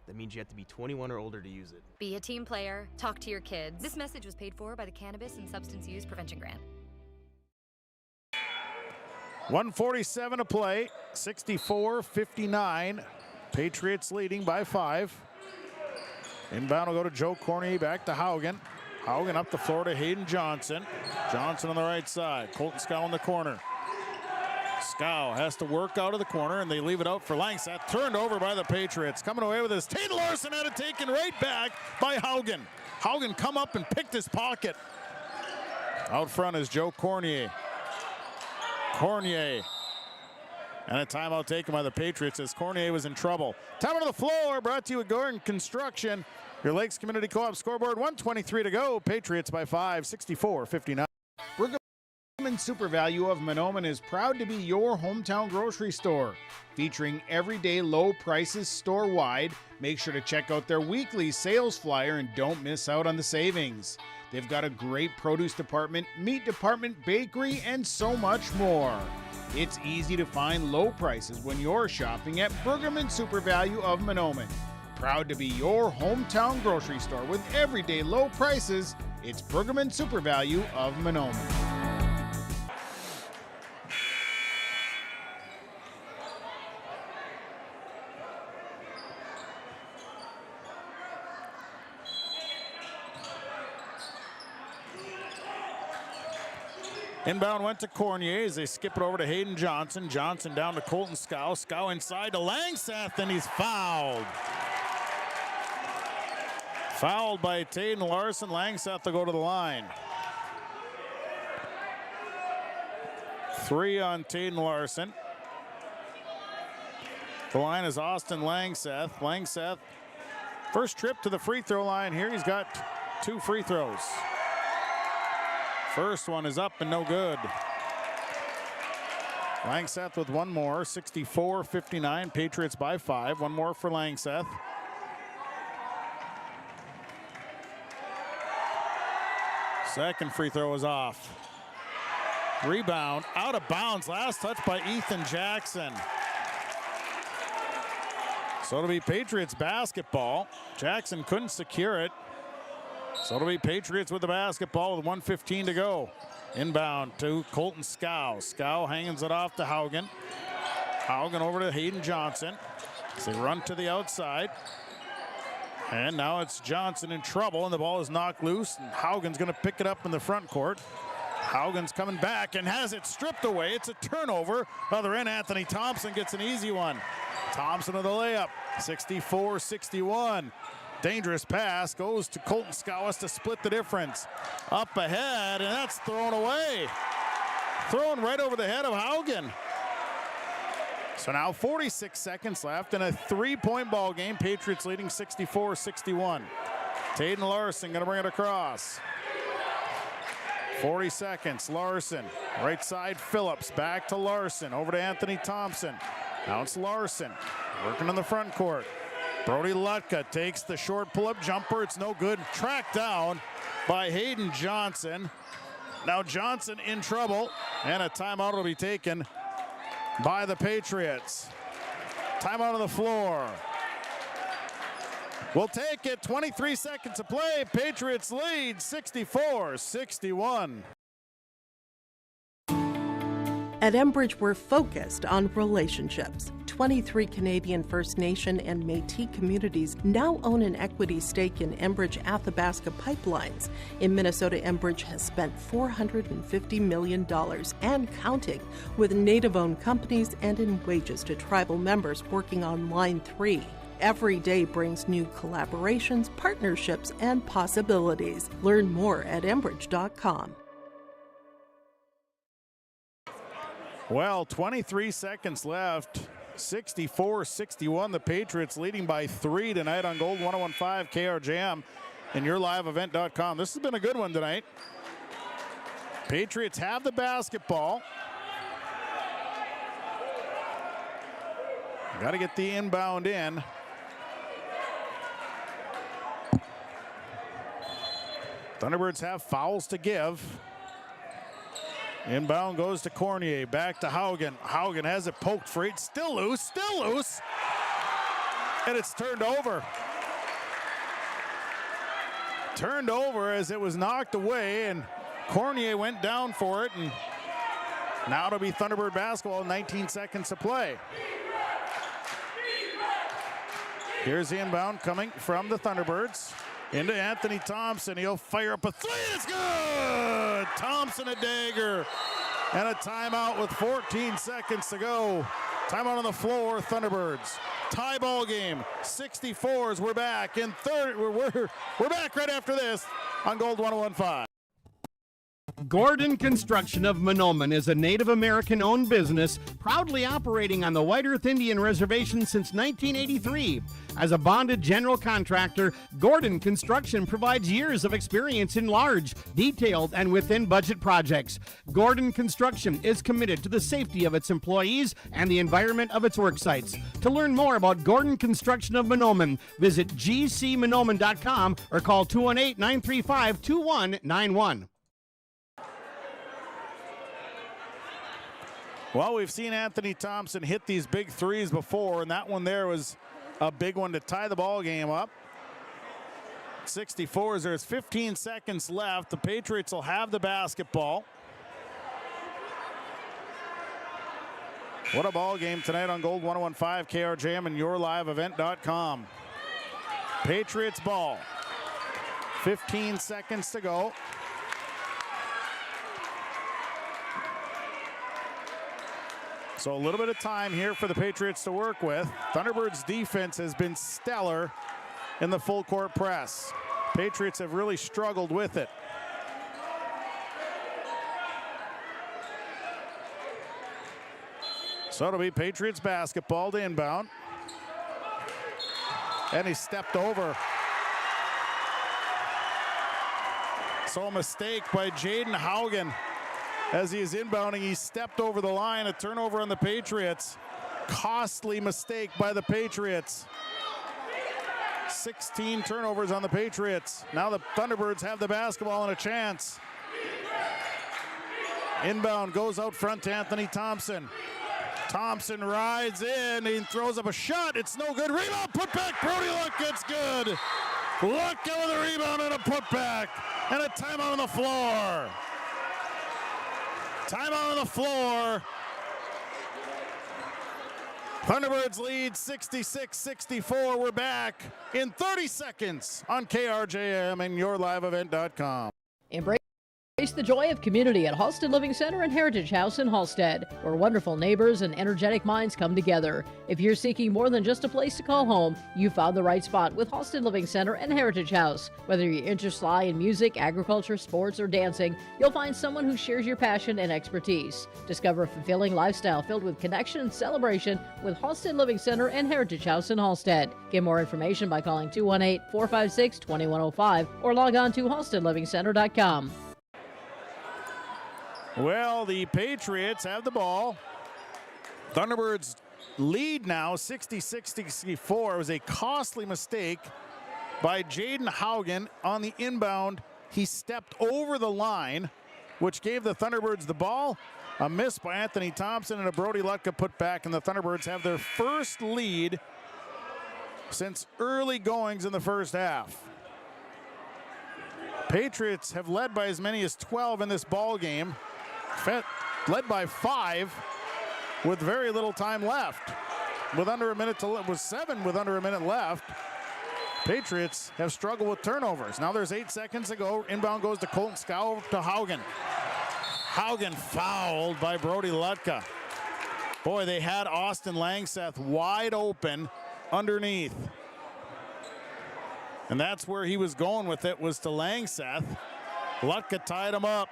That means you have to be 21 or older to use it. Be a team player. Talk to your kids. This message was paid for by the Cannabis and Substance Use Prevention Grant. 147 to play, 64-59. Patriots leading by 5. Inbound will go to Joe Cornier, back to Haugen. Haugen up the floor to Hayden Johnson. Johnson on the right side. Colton Scow in the corner. Scow has to work out of the corner, and they leave it out for Langseth. Turned over by the Patriots. Coming away with this. Taylor Larson had it taken right back by Haugen. Haugen come up and picked his pocket. Out front is Joe Cornier. Cornier. And a timeout taken by the Patriots as Cornier was in trouble. Time on the floor, brought to you with Gordon Construction. Your Lakes Community Co-op scoreboard, 1:23 to go. Patriots by 5, 64-59. Mahnomen Super Value of Mahnomen is proud to be your hometown grocery store. Featuring everyday low prices store-wide, make sure to check out their weekly sales flyer and don't miss out on the savings. They've got a great produce department, meat department, bakery, and so much more. It's easy to find low prices when you're shopping at Mahnomen Super Value of Mahnomen. Proud to be your hometown grocery store with everyday low prices. It's Mahnomen Super Value of Mahnomen. Inbound went to Cornier as they skip it over to Hayden Johnson. Johnson down to Colton Scow. Scow inside to Langseth, and he's fouled. Fouled by Taden Larson. Langseth to go to the line. 3 on Taden Larson. The line is Austin Langseth. Langseth, first trip to the free throw line here. He's got 2 free throws. First one is up and no good. Langseth with one more, 64-59. Patriots by 5. One more for Langseth. Second free throw is off. Rebound, out of bounds. Last touch by Ethan Jackson. So it'll be Patriots basketball. Jackson couldn't secure it. So it'll be Patriots with the basketball with 1:15 to go. Inbound to Colton Scow. Scow hangs it off to Haugen. Haugen over to Hayden Johnson. So they run to the outside. And now it's Johnson in trouble, and the ball is knocked loose. And Haugen's going to pick it up in the front court. Haugen's coming back and has it stripped away. It's a turnover. Other end, Anthony Thompson gets an easy one. Thompson with the layup, 64-61. Dangerous pass goes to Colton Skowis to split the difference. Up ahead, and that's thrown away. Thrown right over the head of Haugen. So now 46 seconds left in a 3-point ball game. Patriots leading 64-61. Taden Larson going to bring it across. 40 seconds, Larson. Right side, Phillips. Back to Larson. Over to Anthony Thompson. Now it's Larson working on the front court. Brody Lutka takes the short pull-up jumper. It's no good. Tracked down by Hayden Johnson. Now Johnson in trouble, and a timeout will be taken by the Patriots. Timeout on the floor. We'll take it. 23 seconds to play. Patriots lead 64-61. At Enbridge, we're focused on relationships. 23 Canadian First Nation and Métis communities now own an equity stake in Enbridge Athabasca Pipelines. In Minnesota, Enbridge has spent $450 million and counting with Native-owned companies and in wages to tribal members working on Line 3. Every day brings new collaborations, partnerships, and possibilities. Learn more at Enbridge.com. Well, 23 seconds left. 64-61. The Patriots leading by 3 tonight on Gold 101.5 KRJM and YourLiveEvent.com. This has been a good one tonight. Patriots have the basketball. Got to get the inbound in. Thunderbirds have fouls to give. Inbound goes to Cornier, back to Haugen. Haugen has it poked free, still loose, and it's turned over. Turned over as it was knocked away, and Cornier went down for it, and now it'll be Thunderbird basketball, 19 seconds to play. Here's the inbound coming from the Thunderbirds. Into Anthony Thompson. He'll fire up a three. It's good! Thompson a dagger. And a timeout with 14 seconds to go. Timeout on the floor, Thunderbirds. Tie ball game. 64s. We're back in third. We're back right after this on Gold 101.5. Gordon Construction of Mahnomen is a Native American-owned business proudly operating on the White Earth Indian Reservation since 1983. As a bonded general contractor, Gordon Construction provides years of experience in large, detailed, and within-budget projects. Gordon Construction is committed to the safety of its employees and the environment of its work sites. To learn more about Gordon Construction of Mahnomen, visit gcmahnomen.com or call 218-935-2191. Well, we've seen Anthony Thompson hit these big threes before, and that one there was a big one to tie the ball game up. 64s, there's 15 seconds left. The Patriots will have the basketball. What a ball game tonight on Gold 101.5 KRJM and YourLiveEvent.com. Patriots ball. 15 seconds to go. So a little bit of time here for the Patriots to work with. Thunderbirds defense has been stellar in the full court press. Patriots have really struggled with it. So it'll be Patriots basketball to inbound. And he stepped over. So a mistake by Jaden Haugen. As he is inbounding, he stepped over the line. A turnover on the Patriots. Costly mistake by the Patriots. 16 turnovers on the Patriots. Now the Thunderbirds have the basketball and a chance. Inbound goes out front to Anthony Thompson. Thompson rides in. He throws up a shot. It's no good. Rebound, put back. Brody Luck gets good. Luck with a rebound and a putback. And a timeout on the floor. Timeout on the floor. Thunderbirds lead 66-64. We're back in 30 seconds on KRJM and YourLiveEvent.com. Embrace the joy of community at Halsted Living Center and Heritage House in Halsted, where wonderful neighbors and energetic minds come together. If you're seeking more than just a place to call home, you found the right spot with Halsted Living Center and Heritage House. Whether your interests lie in music, agriculture, sports, or dancing, you'll find someone who shares your passion and expertise. Discover a fulfilling lifestyle filled with connection and celebration with Halsted Living Center and Heritage House in Halsted. Get more information by calling 218-456-2105 or log on to halstedlivingcenter.com. Well, the Patriots have the ball. Thunderbirds lead now 66-64. It was a costly mistake by Jaden Haugen on the inbound. He stepped over the line, which gave the Thunderbirds the ball. A miss by Anthony Thompson and a Brody Lutka put back, and the Thunderbirds have their first lead since early goings in the first half. Patriots have led by as many as 12 in this ball game. Led by 5 with very little time left. With under a minute to was 7 with under a minute left. Patriots have struggled with turnovers. Now there's 8 seconds to go. Inbound goes to Colton Scow to Haugen. Haugen fouled by Brody Lutka. Boy, they had Austin Langseth wide open underneath. And that's where he was going with it, was to Langseth. Lutka tied him up.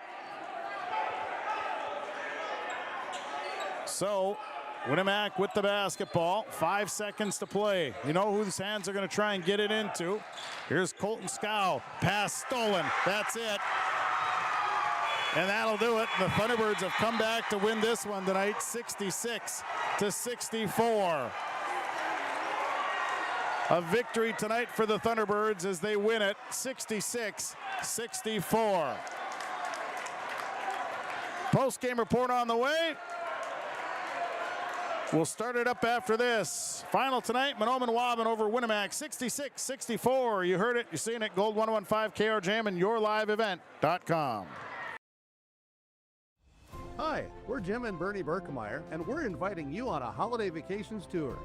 So, Winnemac with the basketball. 5 seconds to play. You know whose hands are going to try and get it into. Here's Colton Scow. Pass stolen. That's it. And that'll do it. The Thunderbirds have come back to win this one tonight, 66-64. A victory tonight for the Thunderbirds as they win it 66-64. Post-game report on the way. We'll start it up after this. Final tonight, Mahnomen-Waubun over Winnemac, 66-64. You heard it, you've seen it. Gold 1015 KR Jam and yourliveevent.com. Hi, we're Jim and Bernie Berkemeyer, and we're inviting you on a holiday vacations tour.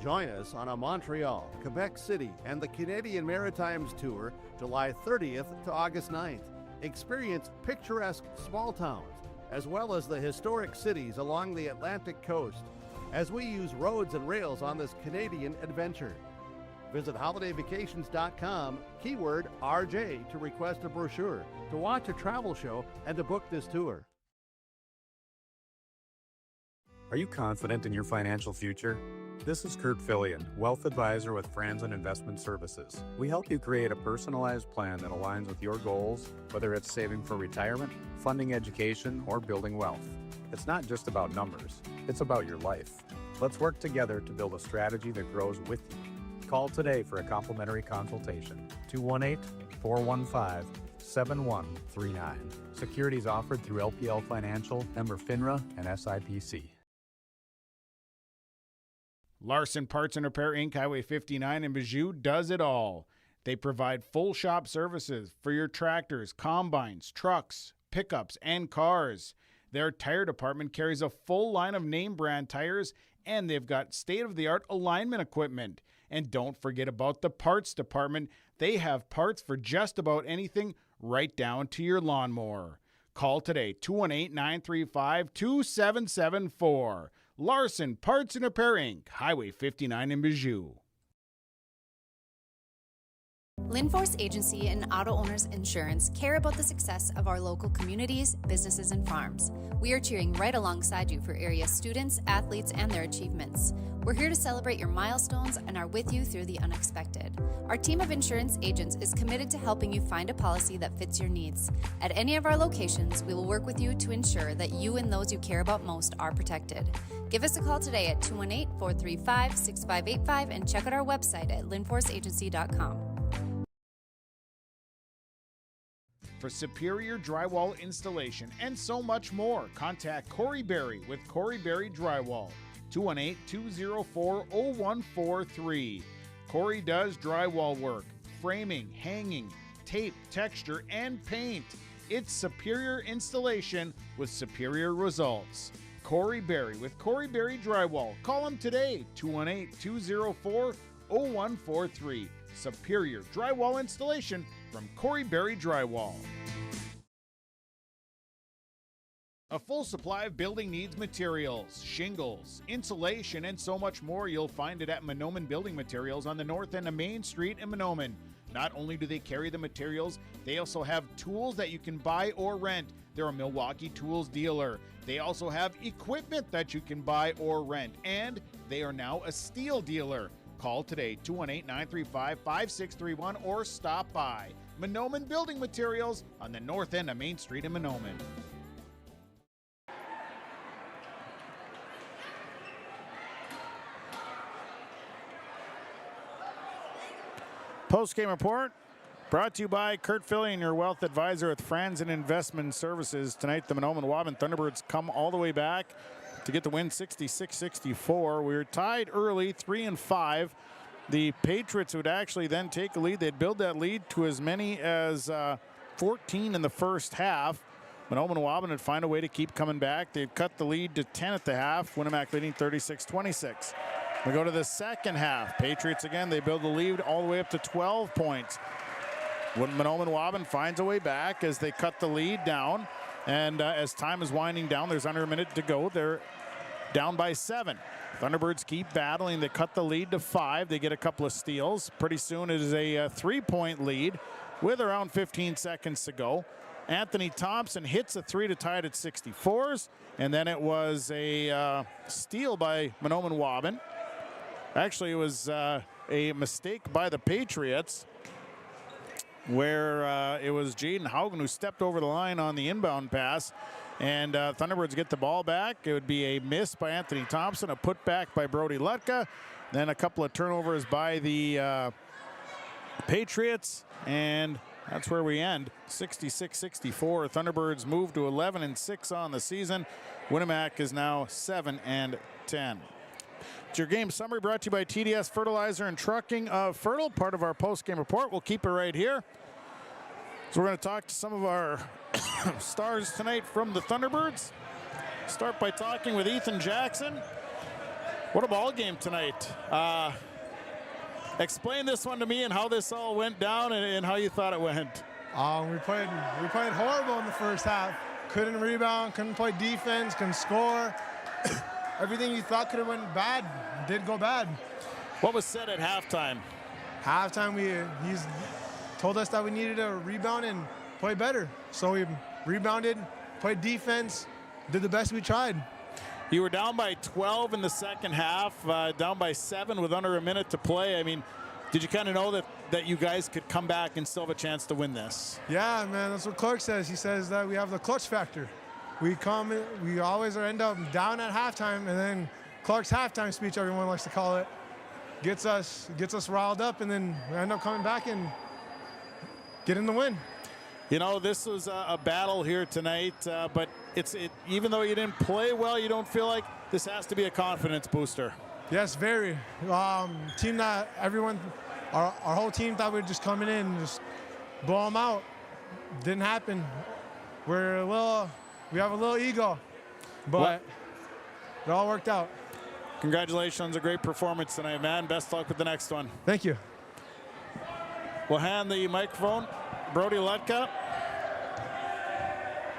Join us on a Montreal, Quebec City, and the Canadian Maritimes tour, July 30th to August 9th. Experience picturesque small towns, as well as the historic cities along the Atlantic coast, as we use roads and rails on this Canadian adventure. Visit holidayvacations.com, keyword RJ, to request a brochure, to watch a travel show, and to book this tour. Are you confident in your financial future? This is Kurt Fillion, Wealth Advisor with Franzen Investment Services. We help you create a personalized plan that aligns with your goals, whether it's saving for retirement, funding education, or building wealth. It's not just about numbers, it's about your life. Let's work together to build a strategy that grows with you. Call today for a complimentary consultation. 218-415-7139. Securities offered through LPL Financial, member FINRA, and SIPC. Larson Parts and Repair Inc., Highway 59 in Bijou does it all. They provide full shop services for your tractors, combines, trucks, pickups, and cars. Their tire department carries a full line of name brand tires, and they've got state-of-the-art alignment equipment. And don't forget about the parts department. They have parts for just about anything, right down to your lawnmower. Call today, 218-935-2774. Larson Parts and Repair Inc., Highway 59 in Bijou. Linforce Agency and Auto Owners Insurance care about the success of our local communities, businesses, and farms. We are cheering right alongside you for area students, athletes, and their achievements. We're here to celebrate your milestones and are with you through the unexpected. Our team of insurance agents is committed to helping you find a policy that fits your needs. At any of our locations, we will work with you to ensure that you and those you care about most are protected. Give us a call today at 218-435-6585 and check out our website at linforceagency.com. For superior drywall installation and so much more, contact Corey Berry with Corey Berry Drywall, 218-204-0143. Corey does drywall work, framing, hanging, tape, texture, and paint. It's superior installation with superior results. Corey Berry with Corey Berry Drywall. Call him today, 218-204-0143. Superior drywall installation from Corey Berry Drywall. A full supply of building needs materials, shingles, insulation, and so much more. You'll find it at Mahnomen Building Materials on the north end of Main Street in Mahnomen. Not only do they carry the materials, they also have tools that you can buy or rent. They're a Milwaukee Tools dealer. They also have equipment that you can buy or rent, and they are now a steel dealer. Call today, 218-935-5631, or stop by Mahnomen Building Materials on the north end of Main Street in Mahnomen. Post-game report brought to you by Kurt Fillion, your wealth advisor with Franzen Investment Services. Tonight, the Mahnomen-Waubun Thunderbirds come all the way back to get the win 66-64. We were tied early, 3-5. The Patriots would actually then take a lead. They'd build that lead to as many as 14 in the first half. Mahnomen-Waubun would find a way to keep coming back. They'd cut the lead to 10 at the half. Winnemac leading 36-26. We go to the second half. Patriots again, they build the lead all the way up to 12 points. When Mahnomen-Waubun finds a way back as they cut the lead down. And as time is winding down, there's under a minute to go. They're down by 7. Thunderbirds keep battling. They cut the lead to 5. They get a couple of steals. Pretty soon it is a 3-point lead with around 15 seconds to go. Anthony Thompson hits a 3 to tie it at 64s. And then it was a steal by Mahnomen-Waubun. Actually, it was a mistake by the Patriots. where it was Jaden Haugen who stepped over the line on the inbound pass. And Thunderbirds get the ball back. It would be a miss by Anthony Thompson, a putback by Brody Lutka, then a couple of turnovers by the Patriots, and that's where we end. 66-64. Thunderbirds move to 11-6 on the season. Winnemac is now 7-10. It's your game summary brought to you by TDS Fertilizer and Trucking of Fertile, part of our post-game report. We'll keep it right here. So we're going to talk to some of our stars tonight from the Thunderbirds. Start by talking with Ethan Jackson. What a ball game tonight. Explain this one to me and how this all went down and how you thought it went. We played horrible in the first half. Couldn't rebound, couldn't play defense, couldn't score. Everything you thought could have went bad did go bad. What was said at halftime? Halftime, he's told us that we needed to rebound and play better. So we rebounded, played defense, did the best we tried. You were down by 12 in the second half, down by 7 with under a minute to play. I mean, did you kind of know that you guys could come back and still have a chance to win this? Yeah, man, that's what Clark says. He says that we have the clutch factor. We always end up down at halftime, and then Clark's halftime speech, everyone likes to call it, gets us riled up, and then we end up coming back and getting the win. You know, this was a battle here tonight, but even though you didn't play well, you don't feel like this has to be a confidence booster. Yes, very. Team that our whole team thought we'd just come in and just blow them out. Didn't happen. We have a little ego, but it all worked out. Congratulations, a great performance tonight, man. Best luck with the next one. Thank you. We'll hand the microphone, Brody Lutka.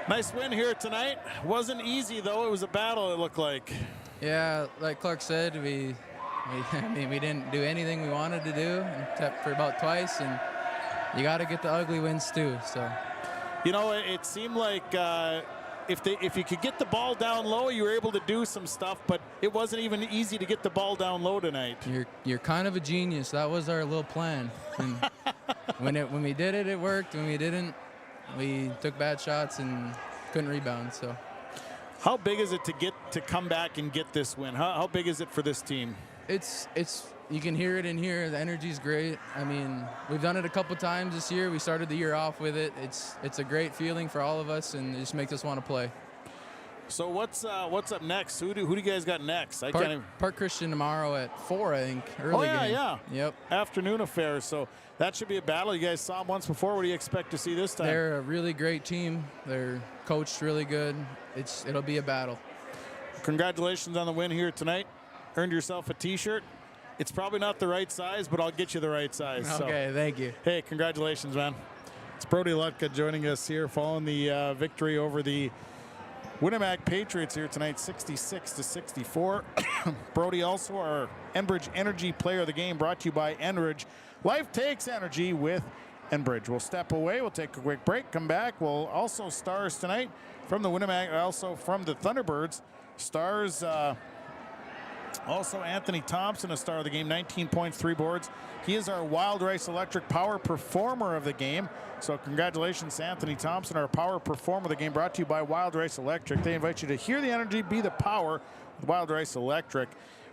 Nice win here tonight. Wasn't easy though. It was a battle, it looked like. Yeah, like Clark said, we didn't do anything we wanted to do except for about twice, and you got to get the ugly wins too. So, you know, it seemed like if you could get the ball down low, you were able to do some stuff, but it wasn't even easy to get the ball down low tonight. You're kind of a genius. That was our little plan. And when we did it, it worked. When we didn't, we took bad shots and couldn't rebound. So, how big is it to come back and get this win? How big is it for this team? It's you can hear it in here. The energy's great. I mean, we've done it a couple times this year. We started the year off with it. It's a great feeling for all of us, and it just makes us want to play. So what's up next? Who do you guys got next? Park Christian tomorrow at 4, I think. Early game. Yeah. Yep. Afternoon affair. So that should be a battle. You guys saw them once before. What do you expect to see this time? They're a really great team. They're coached really good. It'll be a battle. Congratulations on the win here tonight. Earned yourself a T-shirt. It's probably not the right size, but I'll get you the right size. Okay, thank you. Hey, congratulations, man. It's Brody Lutka joining us here following the victory over the Winnemac Patriots here tonight, 66-64. Brody, also our Enbridge Energy Player of the Game, brought to you by Enbridge. Life takes energy with Enbridge. We'll step away. We'll take a quick break. Come back. We'll also stars tonight from the Winnemac, also from the Thunderbirds. Stars. Also, Anthony Thompson, a star of the game, 19 points, 3 boards. He is our Wild Rice Electric Power Performer of the game. So congratulations to Anthony Thompson, our Power Performer of the game, brought to you by Wild Rice Electric. They invite you to hear the energy, be the power with Wild Rice Electric.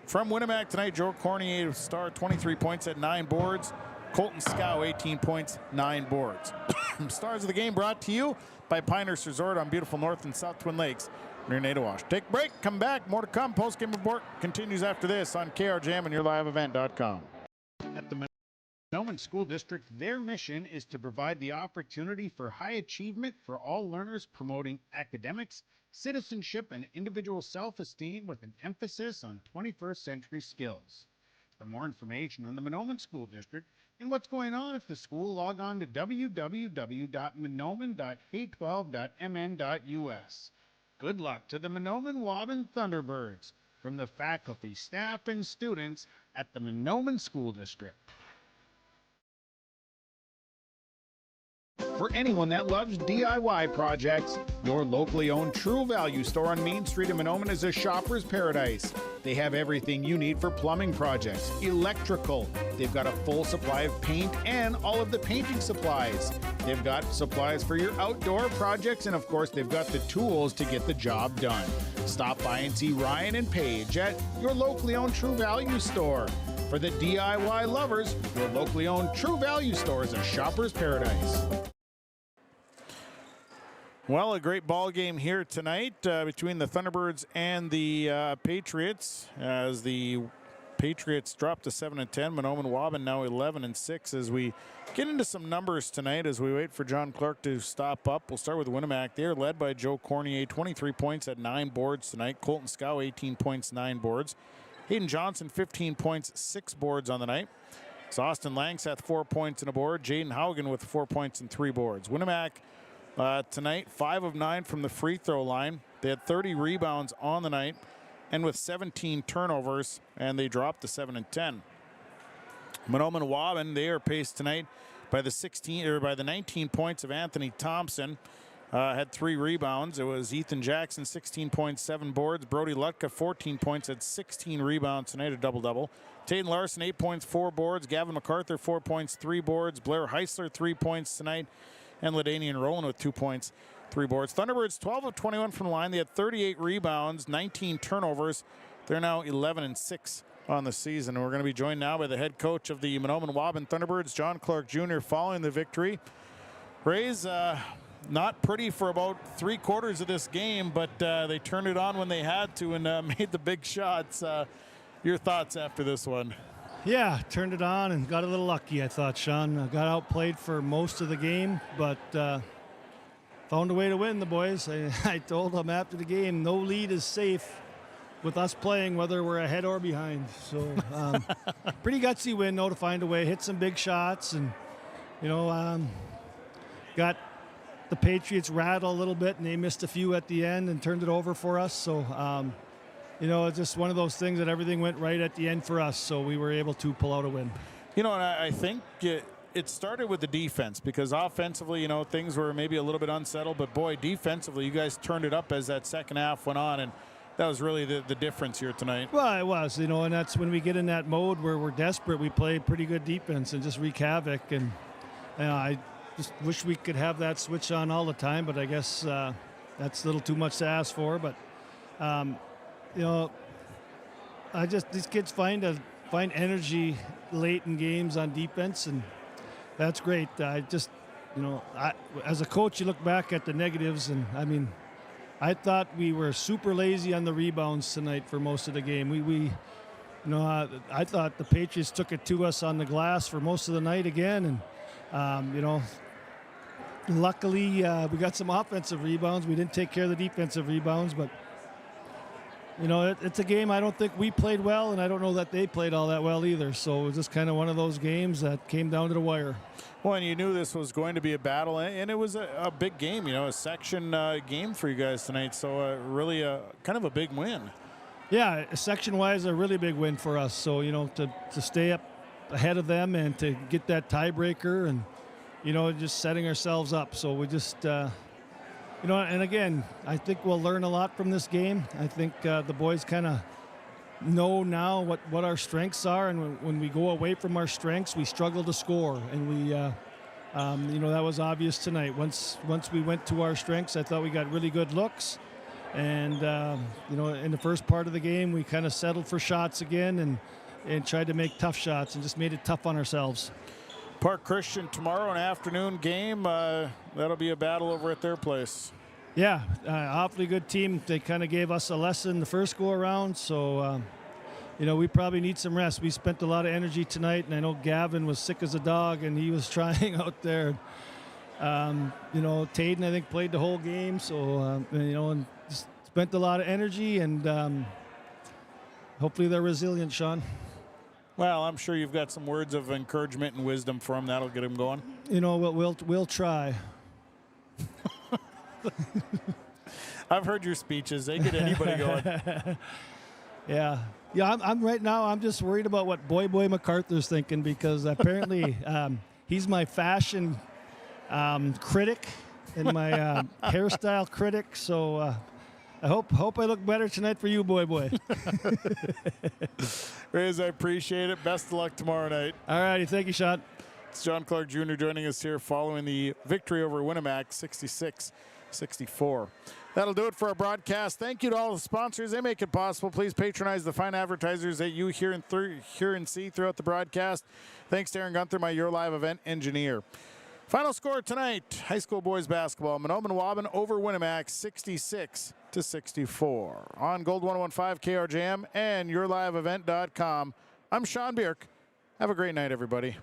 From Winnemac tonight, Joe Cornier, star, 23 points at 9 boards. Colton Scow, 18 points, 9 boards. Stars of the game brought to you by Pinehurst Resort on beautiful North and South Twin Lakes near Nadawash. Take a break, come back, more to come. Post-game report continues after this on KRJM and yourliveevent.com. At the Mahnomen School District, their mission is to provide the opportunity for high achievement for all learners, promoting academics, citizenship, and individual self-esteem with an emphasis on 21st century skills. For more information on the Mahnomen School District and what's going on at the school, log on to www.mahnomen.k12.mn.us. Good luck to the Mahnomen-Waubun Thunderbirds from the faculty, staff, and students at the Mahnomen School District. For anyone that loves DIY projects, your locally owned True Value store on Main Street in Mahnomen is a shopper's paradise. They have everything you need for plumbing projects, electrical. They've got a full supply of paint and all of the painting supplies. They've got supplies for your outdoor projects, and of course, they've got the tools to get the job done. Stop by and see Ryan and Paige at your locally owned True Value store. For the DIY lovers, your locally owned True Value store is a shopper's paradise. Well, a great ball game here tonight between the Thunderbirds and the Patriots, as the Patriots dropped to 7-10. Mahnomen-Waubun now 11-6. As we get into some numbers tonight, as we wait for John Clark to stop up, we'll start with Winnemac. They're led by Joe Cornier, 23 points at 9 boards tonight. Colton Scow, 18 points, 9 boards. Hayden Johnson, 15 points, 6 boards on the night. It's Austin Langseth, 4 points and a board. Jaden Haugen with 4 points and 3 boards. Winnemac tonight, 5 of 9 from the free throw line. They had 30 rebounds on the night, and with 17 turnovers, and they dropped to 7-10. Mahnomen-Waubun, they are paced tonight by the 19 points of Anthony Thompson. Had 3 rebounds. It was Ethan Jackson, 16 points, 7 boards. Brody Lutka, 14 points, had 16 rebounds tonight, a double-double. Taden Larson, 8 points, 4 boards. Gavin MacArthur, 4 points, 3 boards. Blair Heisler, 3 points tonight. And Ladanian Rowland with 2 points, 3 boards. Thunderbirds, 12 of 21 from the line. They had 38 rebounds, 19 turnovers. They're now 11-6 on the season. And we're going to be joined now by the head coach of the Mahnomen-Waubun Thunderbirds, John Clark Jr., following the victory. Rays, not pretty for about 3/4 of this game, but they turned it on when they had to and made the big shots. Your thoughts after this one? Yeah, turned it on and got a little lucky, I thought, Sean. Got outplayed for most of the game, but found a way to win, the boys. I told them after the game, no lead is safe with us playing, whether we're ahead or behind. So pretty gutsy win, though, to find a way. Hit some big shots and, got the Patriots rattle a little bit, and they missed a few at the end and turned it over for us. So, it's just one of those things that everything went right at the end for us, so we were able to pull out a win. And I think it started with the defense, because offensively, things were maybe a little bit unsettled, but boy, defensively, you guys turned it up as that second half went on, and that was really the difference here tonight. Well, it was, and that's when we get in that mode where we're desperate, we play pretty good defense and just wreak havoc, and I just wish we could have that switch on all the time, but I guess that's a little too much to ask for, but these kids find energy late in games on defense, and that's great. As a coach, you look back at the negatives, and I thought we were super lazy on the rebounds tonight for most of the game. I thought the Patriots took it to us on the glass for most of the night again, and luckily we got some offensive rebounds. We didn't take care of the defensive rebounds, but it's a game I don't think we played well, and I don't know that they played all that well either. So it was just kind of one of those games that came down to the wire. Well, and you knew this was going to be a battle, and it was a big game, a section game for you guys tonight. So really kind of a big win. Yeah, section-wise, a really big win for us. So, to stay up ahead of them and to get that tiebreaker and, just setting ourselves up. So we just and again, I think we'll learn a lot from this game. I think the boys kind of know now what our strengths are, and when we go away from our strengths, we struggle to score. And we, that was obvious tonight. Once we went to our strengths, I thought we got really good looks. And, in the first part of the game, we kind of settled for shots again and tried to make tough shots and just made it tough on ourselves. Park Christian tomorrow, an afternoon game. That'll be a battle over at their place. Yeah, awfully good team. They kind of gave us a lesson the first go-around, so, we probably need some rest. We spent a lot of energy tonight, and I know Gavin was sick as a dog, and he was trying out there. Taden, I think, played the whole game, so, and just spent a lot of energy, and hopefully they're resilient, Sean. Well, I'm sure you've got some words of encouragement and wisdom for them. That'll get them going. We'll try. I've heard your speeches. They get anybody going. Yeah. I'm right now. I'm just worried about what Boy MacArthur's thinking, because apparently he's my fashion critic and my hairstyle critic. So I hope I look better tonight for you, boy. Riz, I appreciate it. Best of luck tomorrow night. All righty. Thank you, Sean. It's John Clark Jr. joining us here following the victory over Winnemac, 66-64. That'll do it for our broadcast. Thank you to all the sponsors. They make it possible. Please patronize the fine advertisers that you hear and see throughout the broadcast. Thanks to Aaron Gunther, my Your Live event engineer. Final score tonight, high school boys basketball. Mahnomen-Waubun over Winnemac, 66-64. On Gold 101.5 KRJM and YourLiveEvent.com. I'm Sean Bierk. Have a great night, everybody.